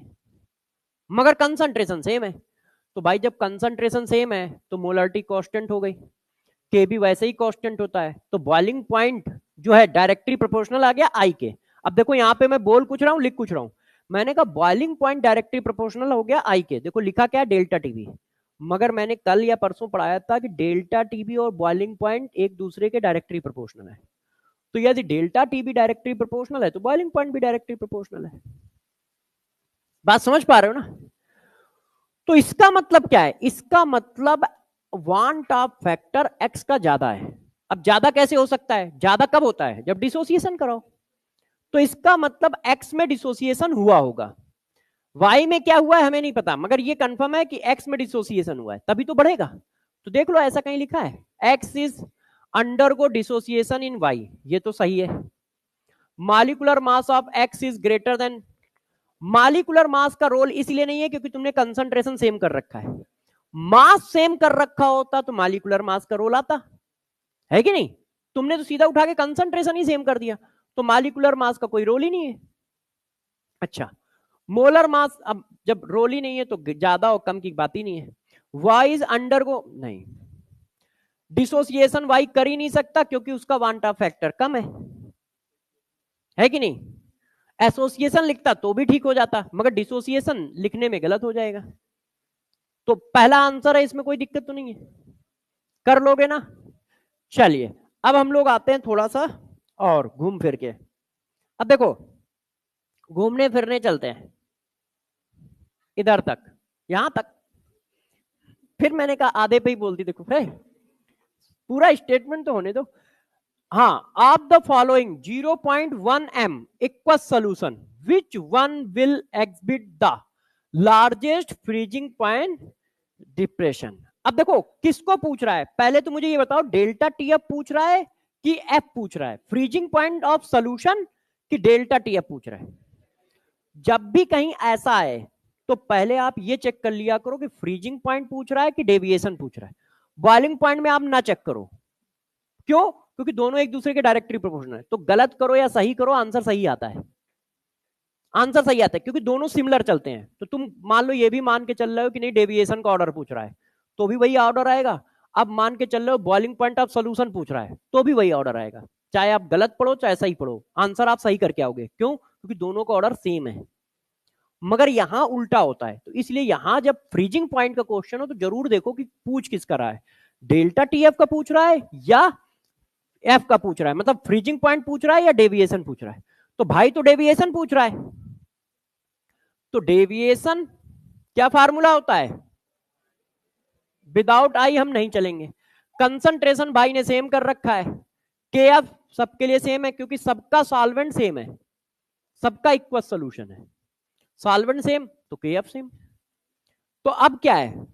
मगर कंसंट्रेशन सेम है। तो भाई जब कंसंट्रेशन सेम है तो मोलरिटी कांस्टेंट हो गई, के भी वैसे ही कांस्टेंट होता है, तो बॉइलिंग पॉइंट जो है डायरेक्टली प्रोपोर्शनल आ गया आई के। अब देखो यहाँ पे मैं बोल कुछ रहा हूँ, लिख कुछ रहा हूँ, मैंने कहा बॉइलिंग पॉइंट डायरेक्टली प्रोपोर्शनल हो गया आई के। देखो लिखा क्या है, डेल्टा टीबी, मगर मैंने कल या परसों पढ़ाया था कि डेल्टा टीबी और बॉइलिंग पॉइंट एक दूसरे के डायरेक्टली प्रोपोर्शनल है। तो यदि डेल्टा टी भी डायरेक्टली प्रोपोर्शनल है तो बॉइलिंग पॉइंट भी डायरेक्टली प्रोपोर्शनल है। बात समझ पा रहे हो ना? तो इसका मतलब क्या है? इसका मतलब वांट ऑफ फैक्टर एक्स का ज्यादा है। अब ज्यादा कैसे हो सकता है? ज्यादा कब होता है? जब डिसोसिएशन कराओ। तो इसका मतलब एक्स में डिसोसिएशन हुआ होगा, वाई में क्या हुआ है हमें नहीं पता, मगर ये कंफर्म है कि एक्स में डिसोसिएशन हुआ है, तभी तो बढ़ेगा। तो देख लो ऐसा कहीं लिखा है X is undergo dissociation in Y, ये तो सही है। Molecular mass of X is greater than, molecular mass का रोल इसलिए नहीं है क्योंकि तुमने कंसंट्रेशन सेम कर रखा है। मास सेम कर रखा होता तो मॉलिक्यूलर मास का रोल आता है कि नहीं? तुमने तो सीधा उठा के कंसंट्रेशन ही सेम कर दिया, तो मॉलिक्यूलर मास का कोई रोल ही नहीं है। अच्छा, मोलर मास, अब जब रोल ही नहीं है तो ज्यादा और कम की बात ही नहीं है। वाई इज अंडरगो, नहीं, डिसोसिएशन वाई कर ही नहीं सकता क्योंकि उसका वांटा फैक्टर कम है कि नहीं? एसोसिएशन लिखता तो भी ठीक हो जाता, मगर डिसोसिएशन लिखने में गलत हो जाएगा। तो पहला आंसर है, इसमें कोई दिक्कत तो नहीं है, कर लोगे ना? चलिए अब हम लोग आते हैं थोड़ा सा और घूम फिर के। अब देखो, घूमने फिरने चलते हैं इधर तक, यहां तक। फिर मैंने कहा आधे पे ही बोल दी, देखो है पूरा स्टेटमेंट तो होने दो। हाँ, of the following 0.1 m equal solution which one will exhibit the largest freezing point depression. अब देखो किसको पूछ रहा है, पहले तो मुझे ये बताओ, डेल्टा टी एफ पूछ रहा है कि एफ पूछ रहा है? फ्रीजिंग पॉइंट ऑफ सोल्यूशन कि डेल्टा टी एफ पूछ रहा है? जब भी कहीं ऐसा है तो पहले आप ये चेक कर लिया करो कि फ्रीजिंग पॉइंट पूछ रहा है कि डेविएशन पूछ रहा है। बॉइलिंग पॉइंट में आप ना चेक करो, क्यों? क्योंकि दोनों एक दूसरे के डायरेक्टली प्रोपोर्शनल है। तो गलत करो या सही करो, आंसर सही आता है, आंसर सही आता है क्योंकि दोनों सिमिलर चलते हैं। तो तुम मान लो ये भी मान के चल रहे हो कि नहीं डेविएशन का ऑर्डर पूछ रहा है, तो भी वही ऑर्डर आएगा। अब मान के चल रहे हो बॉइलिंग पॉइंट ऑफ सोल्यूशन पूछ रहा है, तो भी वही ऑर्डर आएगा। चाहे आप गलत पढ़ो चाहे सही पढ़ो, आंसर आप सही करके आओगे। क्यों? क्योंकि दोनों का ऑर्डर सेम है। मगर यहां उल्टा होता है, तो इसलिए यहां जब फ्रीजिंग पॉइंट का क्वेश्चन हो तो जरूर देखो कि पूछ किसका रहा है, डेल्टा टीएफ का पूछ रहा है या एफ का पूछ रहा है, मतलब फ्रीजिंग पॉइंट पूछ रहा है या डेविएशन पूछ रहा है। तो भाई तो डेविएशन पूछ रहा है, तो डेविएशन क्या फार्मूला होता है? विदाउट आई हम नहीं चलेंगे। कंसंट्रेशन भाई ने सेम कर रखा है, के एफ सबके लिए सेम है क्योंकि सबका सॉल्वेंट सेम है, सबका इक्वल सोल्यूशन है, सॉल्वेंट सेम तो के एफ सेम। तो अब क्या है,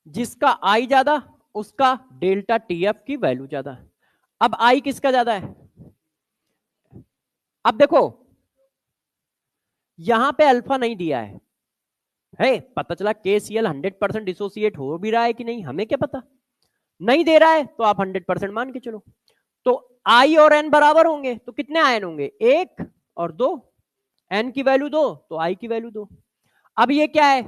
जिसका आई ज्यादा उसका डेल्टा टीएफ की वैल्यू ज्यादा। अब आई किसका ज्यादा है? अब देखो यहां पे अल्फा नहीं दिया है पता चला KCl 100% डिसोसिएट हो भी रहा है कि नहीं, हमें क्या पता, नहीं दे रहा है तो आप 100% मान के चलो। तो आई और एन बराबर होंगे तो कितने आयन होंगे? एक और दो, एन की वैल्यू दो तो आई की वैल्यू दो। अब ये क्या है?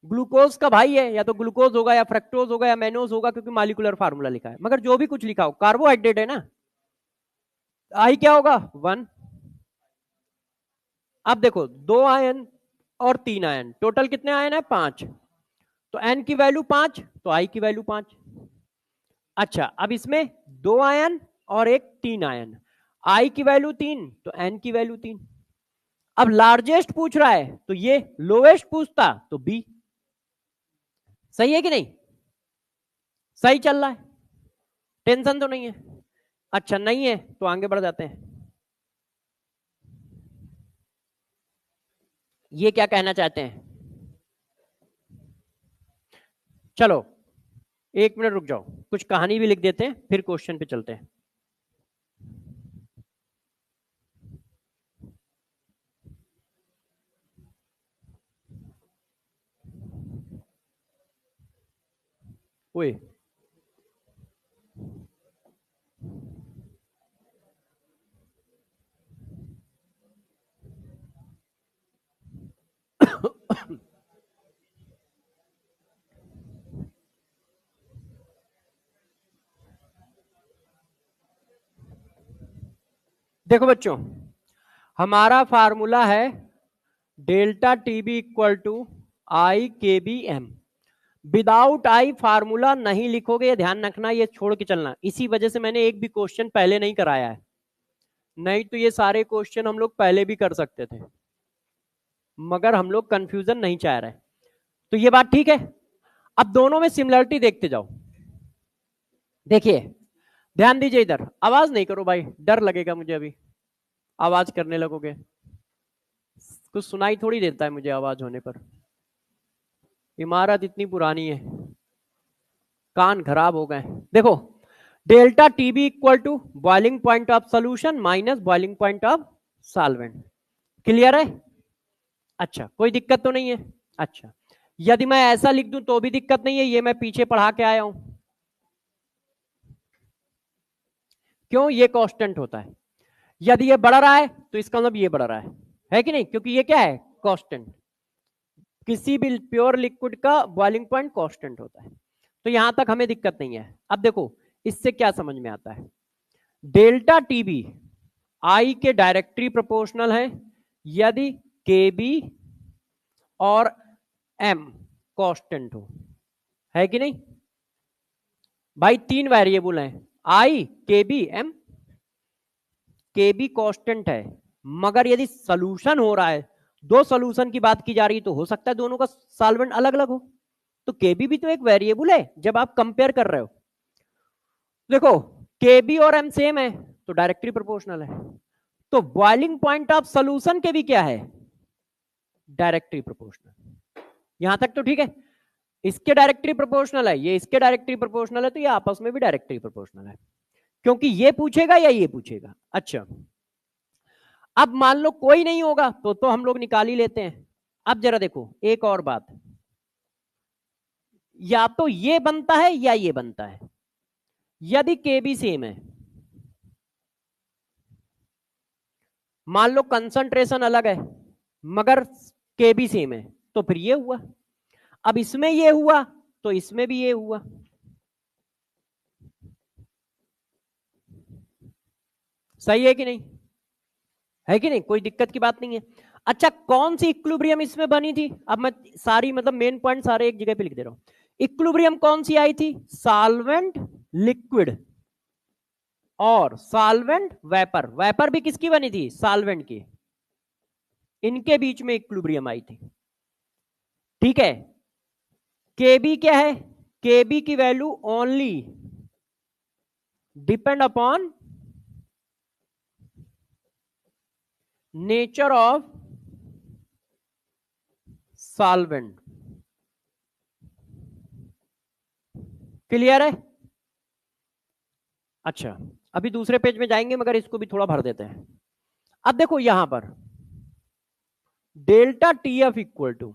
ग्लूकोज का भाई है, या तो ग्लूकोज होगा या फ्रक्टोज होगा या मेनोज होगा क्योंकि मॉलिक्यूलर फार्मूला लिखा है, मगर जो भी कुछ लिखा हो कार्बोहाइड्रेट है ना। आई क्या होगा? 1। अब देखो 2 आयन और 3 आयन, टोटल कितने आयन है? 5। तो एन की वैल्यू 5 तो आई की वैल्यू 5। अच्छा, अब इसमें 2 आयन और एक 3 आयन, आई की वैल्यू 3 तो एन की वैल्यू 3। अब लार्जेस्ट पूछ रहा है तो ये, लोएस्ट पूछता तो बी। सही है कि नहीं? सही चल रहा है, टेंशन तो नहीं है? अच्छा नहीं है तो आगे बढ़ जाते हैं। ये क्या कहना चाहते हैं? चलो 1 मिनट रुक जाओ, कुछ कहानी भी लिख देते हैं फिर क्वेश्चन पे चलते हैं। ओए देखो बच्चों, हमारा फार्मूला है delta TB equal to I K B M. Without I formula नहीं लिखोगे, ये ध्यान रखना, ये छोड़ के चलना। इसी वजह से मैंने एक भी क्वेश्चन पहले नहीं कराया है, नहीं तो ये सारे क्वेश्चन हम लोग पहले भी कर सकते थे, मगर हम लोग कंफ्यूजन नहीं चाह रहे। तो ये बात ठीक है। अब दोनों में सिमिलरिटी देखते जाओ। देखिए ध्यान दीजिए, इधर आवाज नहीं करो भाई, डर लगेगा मुझे, अभी आवाज करने लगोगे कुछ सुनाई थोड़ी देता है मुझे आवाज होने पर। इमारत इतनी पुरानी है, कान खराब हो गए। देखो delta TB equal to boiling point of solution minus boiling point of solvent. Clear है? अच्छा, कोई दिक्कत तो नहीं है? अच्छा, यदि मैं ऐसा लिख दूं तो भी दिक्कत नहीं है, ये मैं पीछे पढ़ा के आया हूं। क्यों? ये कांस्टेंट होता है, यदि ये बढ़ रहा है तो इसका मतलब ये बढ़ रहा है कि नहीं? क्योंकि ये क्या है? कांस्टेंट। किसी भी प्योर लिक्विड का बॉइलिंग पॉइंट कांस्टेंट होता है, तो यहां तक हमें दिक्कत नहीं है। अब देखो इससे क्या समझ में आता है, डेल्टा टीबी आई के डायरेक्टली प्रोपोर्शनल है यदि के बी और एम कांस्टेंट हो, है कि नहीं भाई? तीन वेरिएबल हैं, आई के बी एम। के बी कांस्टेंट है, मगर यदि सोल्यूशन हो रहा है, दो सोल्यूशन की बात की जा रही है, तो हो सकता है दोनों का सॉल्वेंट अलग अलग हो, तो केबी भी तो एक वेरिएबल है जब आप कंपेयर कर रहे हो। देखो केबी और एम सेम है तो डायरेक्टली प्रोपोर्शनल है, तो बॉइलिंग पॉइंट ऑफ सोल्यूशन के भी क्या है? Directly proportional. यहां तक तो ठीक है, इसके डायरेक्टली प्रोपोर्शनल है, ये इसके डायरेक्टली प्रोपोर्शनल है, तो ये आपस में भी डायरेक्टली प्रोपोर्शनल है, क्योंकि ये पूछेगा या ये पूछेगा। अच्छा, अब मान लो कोई नहीं होगा तो हम लोग निकाल ही लेते हैं। अब जरा देखो एक और बात, या तो ये बनता है या ये बनता है। यदि के बी सेम है, मान लो कंसंट्रेशन अलग है मगर के बी सेम है, तो फिर ये हुआ। अब इसमें ये हुआ तो इसमें भी ये हुआ, सही है कि नहीं? है कि नहीं? कोई दिक्कत की बात नहीं है। अच्छा, कौन सी इक्विलिब्रियम इसमें बनी थी? अब मैं सारी मतलब मेन पॉइंट सारे एक जगह पे लिख दे रहा हूं। इक्विलिब्रियम कौन सी आई थी? सॉल्वेंट लिक्विड और सॉल्वेंट वेपर। वेपर भी किसकी बनी थी? सॉल्वेंट की। इनके बीच में इक्विलिब्रियम आई थी, ठीक है। केबी क्या है? केबी की value only depend upon nature of solvent. Clear है? अच्छा, अभी दूसरे पेज में जाएंगे मगर इसको भी थोड़ा भर देते हैं। अब देखो यहां पर delta T F equal to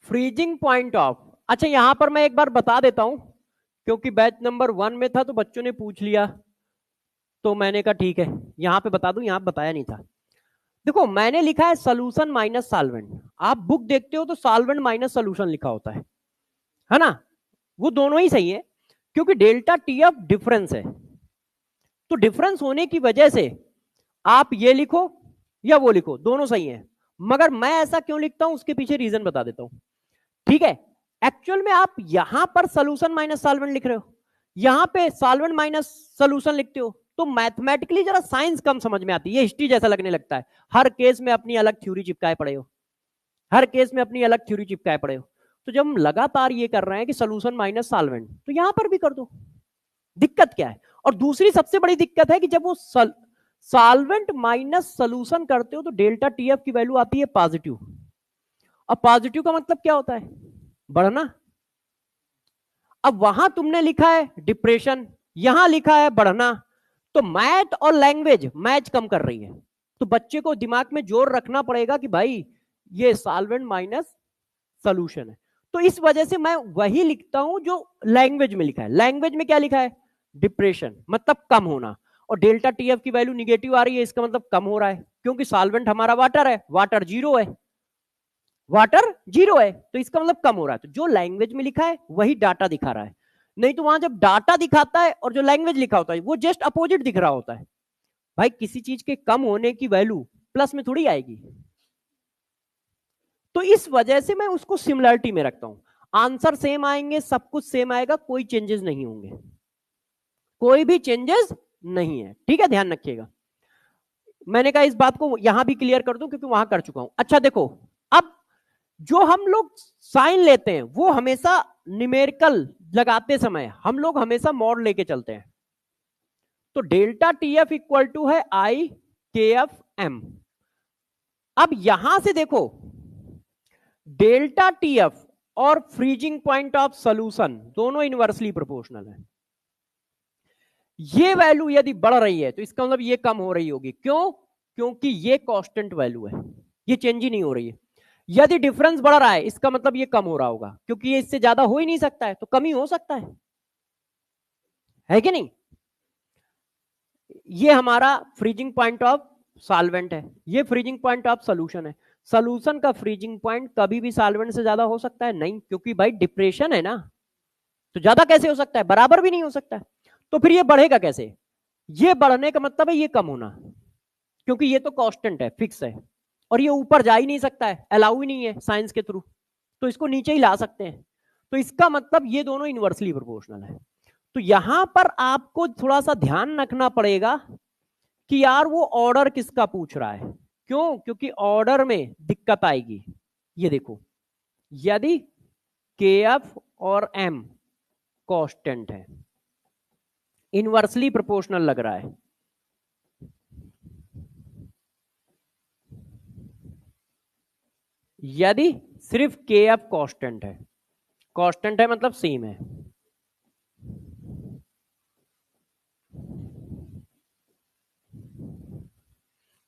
freezing point of. अच्छा, यहां पर मैं एक बार बता देता हूं, क्योंकि बैच नंबर 1 में था तो बच्चों ने पूछ लिया, तो मैंने कहा ठीक है यहां पे बता दूं, यहां बताया नहीं था। देखो मैंने लिखा है सोल्यूशन माइनस सॉल्वेंट, आप बुक देखते हो तो सॉल्वेंट माइनस सोल्यूशन लिखा होता है ना? वो दोनों ही सही है, क्योंकि डेल्टा टी एफ डिफरेंस है, तो डिफरेंस होने की वजह से आप ये लिखो या वो लिखो, दोनों सही है। मगर मैं ऐसा क्यों लिखता हूं उसके पीछे रीजन बता देता हूं, ठीक है। एक्चुअल में आप यहां पर सोल्यूशन माइनस सॉल्वेंट लिख रहे हो, यहां पे सॉल्वेंट माइनस सोल्यूशन लिखते हो, तो मैथमेटिकली जरा साइंस कम समझ में आती है, ये हिस्ट्री जैसा लगने लगता है। हर केस में अपनी अलग थ्योरी चिपकाए पड़े हो, हर केस में अपनी अलग थ्योरी चिपकाए पड़े हो। तो जब हम लगातार ये कर रहे हैं कि सोल्यूशन माइनस सॉल्वेंट, तो यहां पर भी कर दो, दिक्कत क्या है? और दूसरी सबसे बड़ी दिक्कत है कि जब वो सॉल्वेंट माइनस सोल्यूशन करते हो तो डेल्टा टीएफ की वैल्यू आती है पॉजिटिव, और पॉजिटिव का मतलब क्या होता है? बढ़ना। अब वहां तुमने लिखा है डिप्रेशन, यहां लिखा है बढ़ना, तो मैथ और लैंग्वेज मैच कम कर रही है, तो बच्चे को दिमाग में जोर रखना पड़ेगा कि भाई ये सॉल्वेंट माइनस सोल्यूशन है। तो इस वजह से मैं वही लिखता हूं जो लैंग्वेज में लिखा है। लैंग्वेज में क्या लिखा है? डिप्रेशन, मतलब कम होना, और डेल्टा टीएफ की वैल्यू निगेटिव आ रही है, इसका मतलब कम हो रहा है, क्योंकि सॉल्वेंट हमारा वाटर है, वाटर जीरो है, वाटर जीरो है, तो इसका मतलब कम हो रहा है। तो जो लैंग्वेज में लिखा है वही डाटा दिखा रहा है, नहीं तो वहां जब डाटा दिखाता है और जो लैंग्वेज लिखा होता है वो जस्ट अपोजिट दिख रहा होता है। भाई किसी चीज के कम होने की वैल्यू प्लस में थोड़ी आएगी, तो इस वजह से मैं उसको सिमिलरिटी में रखता हूं। आंसर सेम आएंगे, सब कुछ सेम आएगा, कोई चेंजेस नहीं होंगे, कोई भी चेंजेस नहीं है। ठीक है, ध्यान रखिएगा। मैंने कहा इस बात को यहां भी क्लियर कर दूं क्योंकि वहां कर चुका हूं। अच्छा देखो, अब जो हम लोग साइन लेते हैं वो हमेशा न्यूमेरिकल लगाते समय हम लोग हमेशा मॉड लेके चलते हैं। तो delta T F equal to है आई के एफ एम। अब यहां से देखो, डेल्टा टी एफ और फ्रीजिंग पॉइंट ऑफ सोल्यूशन दोनों इनवर्सली प्रोपोर्शनल है। ये वैल्यू यदि बढ़ रही है तो इसका मतलब ये कम हो रही होगी। क्यों? क्योंकि ये कांस्टेंट वैल्यू है, ये चेंज ही नहीं हो रही है। यदि डिफरेंस बढ़ रहा है इसका मतलब ये कम हो रहा होगा, क्योंकि ये इससे ज्यादा हो ही नहीं सकता है, तो कम ही हो सकता है कि नहीं? ये हमारा फ्रीजिंग पॉइंट ऑफ सॉल्वेंट है, ये फ्रीजिंग पॉइंट ऑफ सोल्यूशन है। सोल्यूशन का फ्रीजिंग पॉइंट कभी भी सॉल्वेंट से ज्यादा हो सकता है? नहीं, क्योंकि भाई डिप्रेशन है ना, तो ज्यादा कैसे हो सकता है? बराबर भी नहीं हो सकता है। तो फिर ये बढ़ेगा कैसे? ये बढ़ने का मतलब है ये कम होना, क्योंकि ये तो कांस्टेंट है, फिक्स है, और ये ऊपर जा ही नहीं सकता है, अलाउ ही नहीं है साइंस के थ्रू, तो इसको नीचे ही ला सकते हैं। तो इसका मतलब ये दोनों इनवर्सली प्रोपोर्शनल है। तो यहां पर आपको थोड़ा सा ध्यान रखना पड़ेगा कि यार वो ऑर्डर किसका पूछ रहा है। क्यों? क्योंकि ऑर्डर में दिक्कत आएगी। ये देखो, यदि के एफ और एम कांस्टेंट है, इनवर्सली प्रोपोर्शनल लग रहा है, यदि सिर्फ के एफ कांस्टेंट है, कांस्टेंट है मतलब सेम है,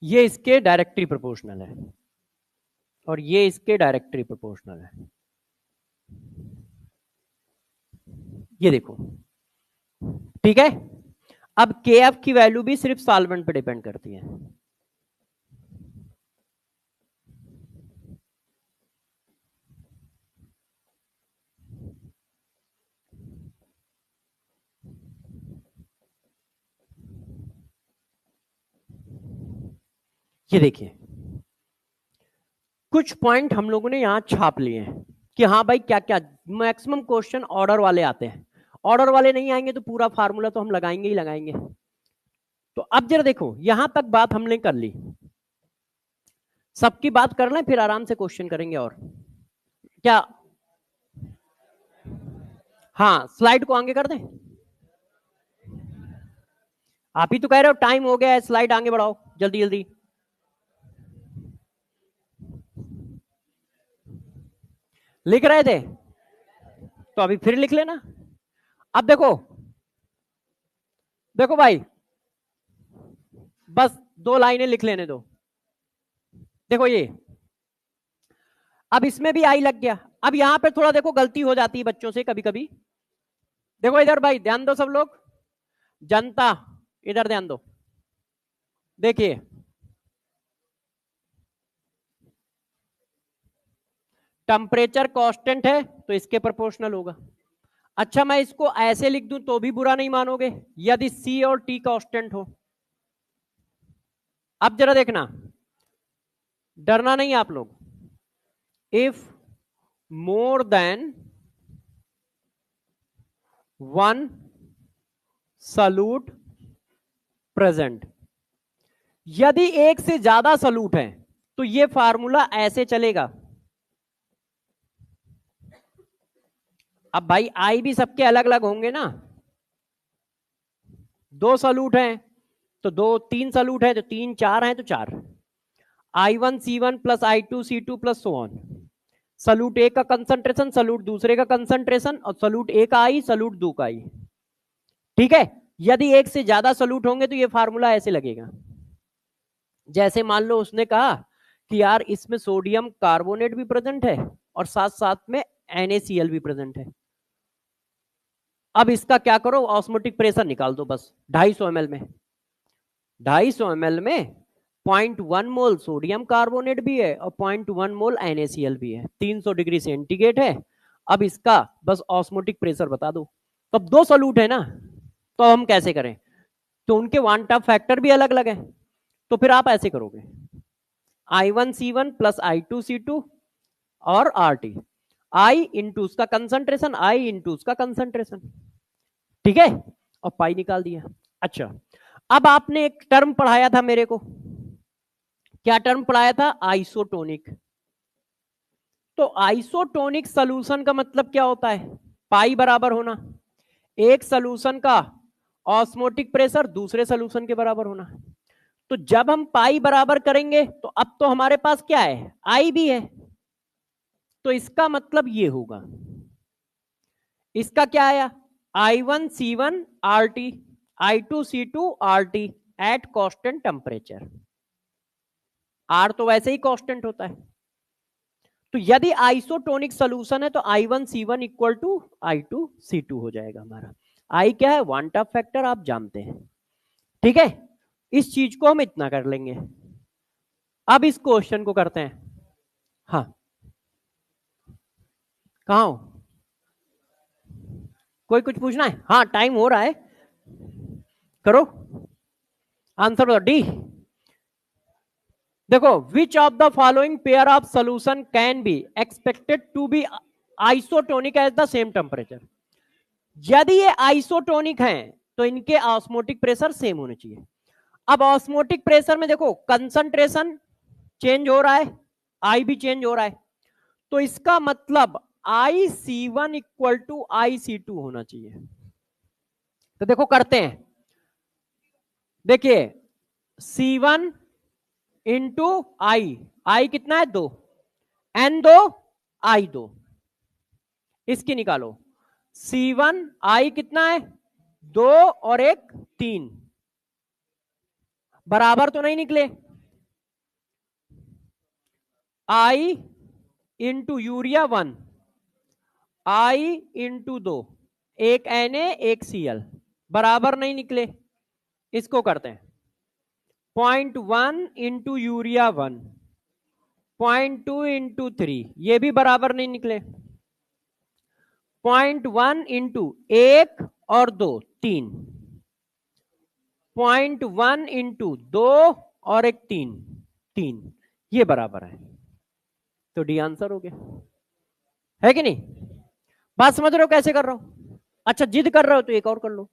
ये इसके डायरेक्टली प्रोपोर्शनल है और ये इसके डायरेक्टली प्रोपोर्शनल है। ये देखो, ठीक है। अब के एफ की वैल्यू भी सिर्फ सॉल्वेंट पे डिपेंड करती है। ये देखिए, कुछ पॉइंट हम लोगों ने यहां छाप लिए हैं कि हाँ भाई क्या क्या मैक्सिमम क्वेश्चन ऑर्डर वाले आते हैं, ऑर्डर वाले नहीं आएंगे तो पूरा फार्मूला तो हम लगाएंगे ही लगाएंगे। तो अब जरा देखो, यहां तक बात हमने कर ली, सबकी बात कर लें फिर आराम से क्वेश्चन करेंगे। और क्या? हाँ, स्लाइड को आगे कर दें। आप ही तो कह रहे हो टाइम हो गया है, स्लाइड आगे बढ़ाओ जल्दी जल्दी। लिख रहे थे तो अभी फिर लिख लेना। अब देखो, देखो भाई, बस 2 लाइनें लिख लेने दो। देखो ये, अब इसमें भी आई लग गया। अब यहां पे थोड़ा देखो गलती हो जाती है बच्चों से कभी कभी। देखो इधर भाई ध्यान दो सब लोग, जनता इधर ध्यान दो। देखिए, टेम्परेचर कांस्टेंट है तो इसके प्रोपोर्शनल होगा। अच्छा, मैं इसको ऐसे लिख दूं तो भी बुरा नहीं मानोगे, यदि सी और टी कांस्टेंट हो। अब जरा देखना, डरना नहीं आप लोग। If more than 1 solute present, यदि एक से ज्यादा सॉल्यूट है तो ये फार्मूला ऐसे चलेगा। अब भाई आई भी सबके अलग अलग होंगे ना, 2 सॉल्यूट हैं तो 2, 3 सॉल्यूट है तो 3, 4 हैं तो 4, I1C1 plus I2C2 plus so on. Solute A का कंसंट्रेशन, सॉल्यूट दूसरे का कंसंट्रेशन, और सॉल्यूट ए का आई, सॉल्यूट दो का आई। ठीक है, यदि एक से ज्यादा सॉल्यूट होंगे तो ये फार्मूला ऐसे लगेगा। जैसे मान लो उसने कहा कि यार इसमें सोडियम कार्बोनेट भी प्रेजेंट है और साथ साथ में NaCl भी प्रेजेंट है। अब इसका क्या करो, ऑस्मोटिक प्रेशर निकाल दो बस। 250 ml में, 250 ml में 0.1 मोल सोडियम कार्बोनेट भी है और 0.1 मोल NaCl भी है, 300 डिग्री सेंटीग्रेड है। अब इसका बस ऑस्मोटिक प्रेशर बता दो। तो अब 2 सॉल्यूट है ना, तो हम कैसे करें? तो उनके वांटा फैक्टर भी अलग अलग है, तो फिर आप ऐसे करोगे I1C1 प्लस I2C2 और आर टी, आई इंटू उसका कंसंट्रेशन, आई इंटू उसका कंसंट्रेशन, ठीक है, और पाई निकाल दिया। अच्छा, अब आपने एक टर्म पढ़ाया था मेरे को, क्या टर्म पढ़ाया था? आइसोटोनिक। तो आइसोटोनिक सॉल्यूशन का मतलब क्या होता है? पाई बराबर होना, एक सॉल्यूशन का ऑस्मोटिक प्रेशर दूसरे सॉल्यूशन के बराबर होना। तो जब हम पाई बराबर करेंगे तो अब तो हमारे पास क्या है? आई भी है, तो इसका मतलब ये होगा, इसका क्या आया? I1C1 RT, I2C2 RT at constant temperature. R तो वैसे ही कांस्टेंट होता है, तो यदि आइसोटोनिक सोल्यूशन है तो I1C1 इक्वल टू I2C2 हो जाएगा हमारा। आई क्या है? वन टॉप फैक्टर, आप जानते हैं, ठीक है। इस चीज को हम इतना कर लेंगे। अब इस क्वेश्चन को करते हैं। हाँ, कहा हो? कोई कुछ पूछना है? हाँ, टाइम हो रहा है, करो आंसर बताओ। डी, देखो, which of the following pair of solution can be expected to be isotonic at the same temperature. यदि ये आइसोटोनिक हैं तो इनके ऑस्मोटिक प्रेशर सेम होने चाहिए। अब ऑस्मोटिक प्रेशर में देखो कंसंट्रेशन चेंज हो रहा है, आई भी चेंज हो रहा है, तो इसका मतलब IC1 इक्वल टू IC2 होना चाहिए। तो देखो करते हैं, देखिए C1 इंटू आई कितना है? 2, N2 I2, इसकी निकालो। C1 आई कितना है? 2 और 1 3, बराबर तो नहीं निकले। आई इंटू यूरिया 1, आई इंटू 2, एक Na एक Cl, बराबर नहीं निकले। इसको करते हैं 0.1 इंटू यूरिया 1, 0.2 इंटू 3, ये भी बराबर नहीं निकले। 0.1 इंटू 1 और 2 3, 0.1 इंटू 2 और 1 3 3, ये बराबर है। तो डी आंसर हो गया, है कि नहीं? बात समझ रहे हो कैसे कर रहा हूं? अच्छा, जिद कर रहे हो तो एक और कर लो।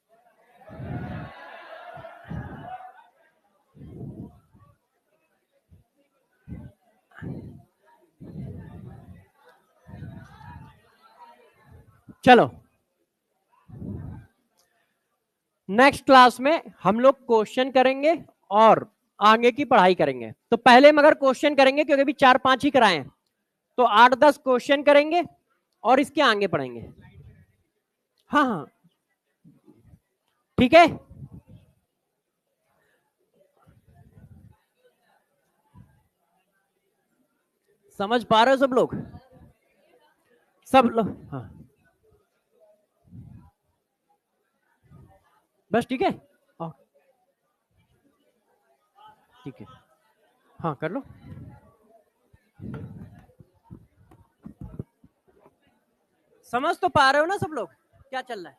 चलो, नेक्स्ट क्लास में हम लोग क्वेश्चन करेंगे और आगे की पढ़ाई करेंगे। तो पहले मगर क्वेश्चन करेंगे, क्योंकि अभी 4-5 ही कराए हैं, तो 8-10 क्वेश्चन करेंगे और इसके आगे पढ़ेंगे। हाँ हाँ, ठीक है। समझ पा रहे हो सब लोग? सब लोग? हाँ, बस ठीक है। ठीक है, हाँ कर लो। समझ तो पा रहे हो ना सब लोग क्या चल रहा है?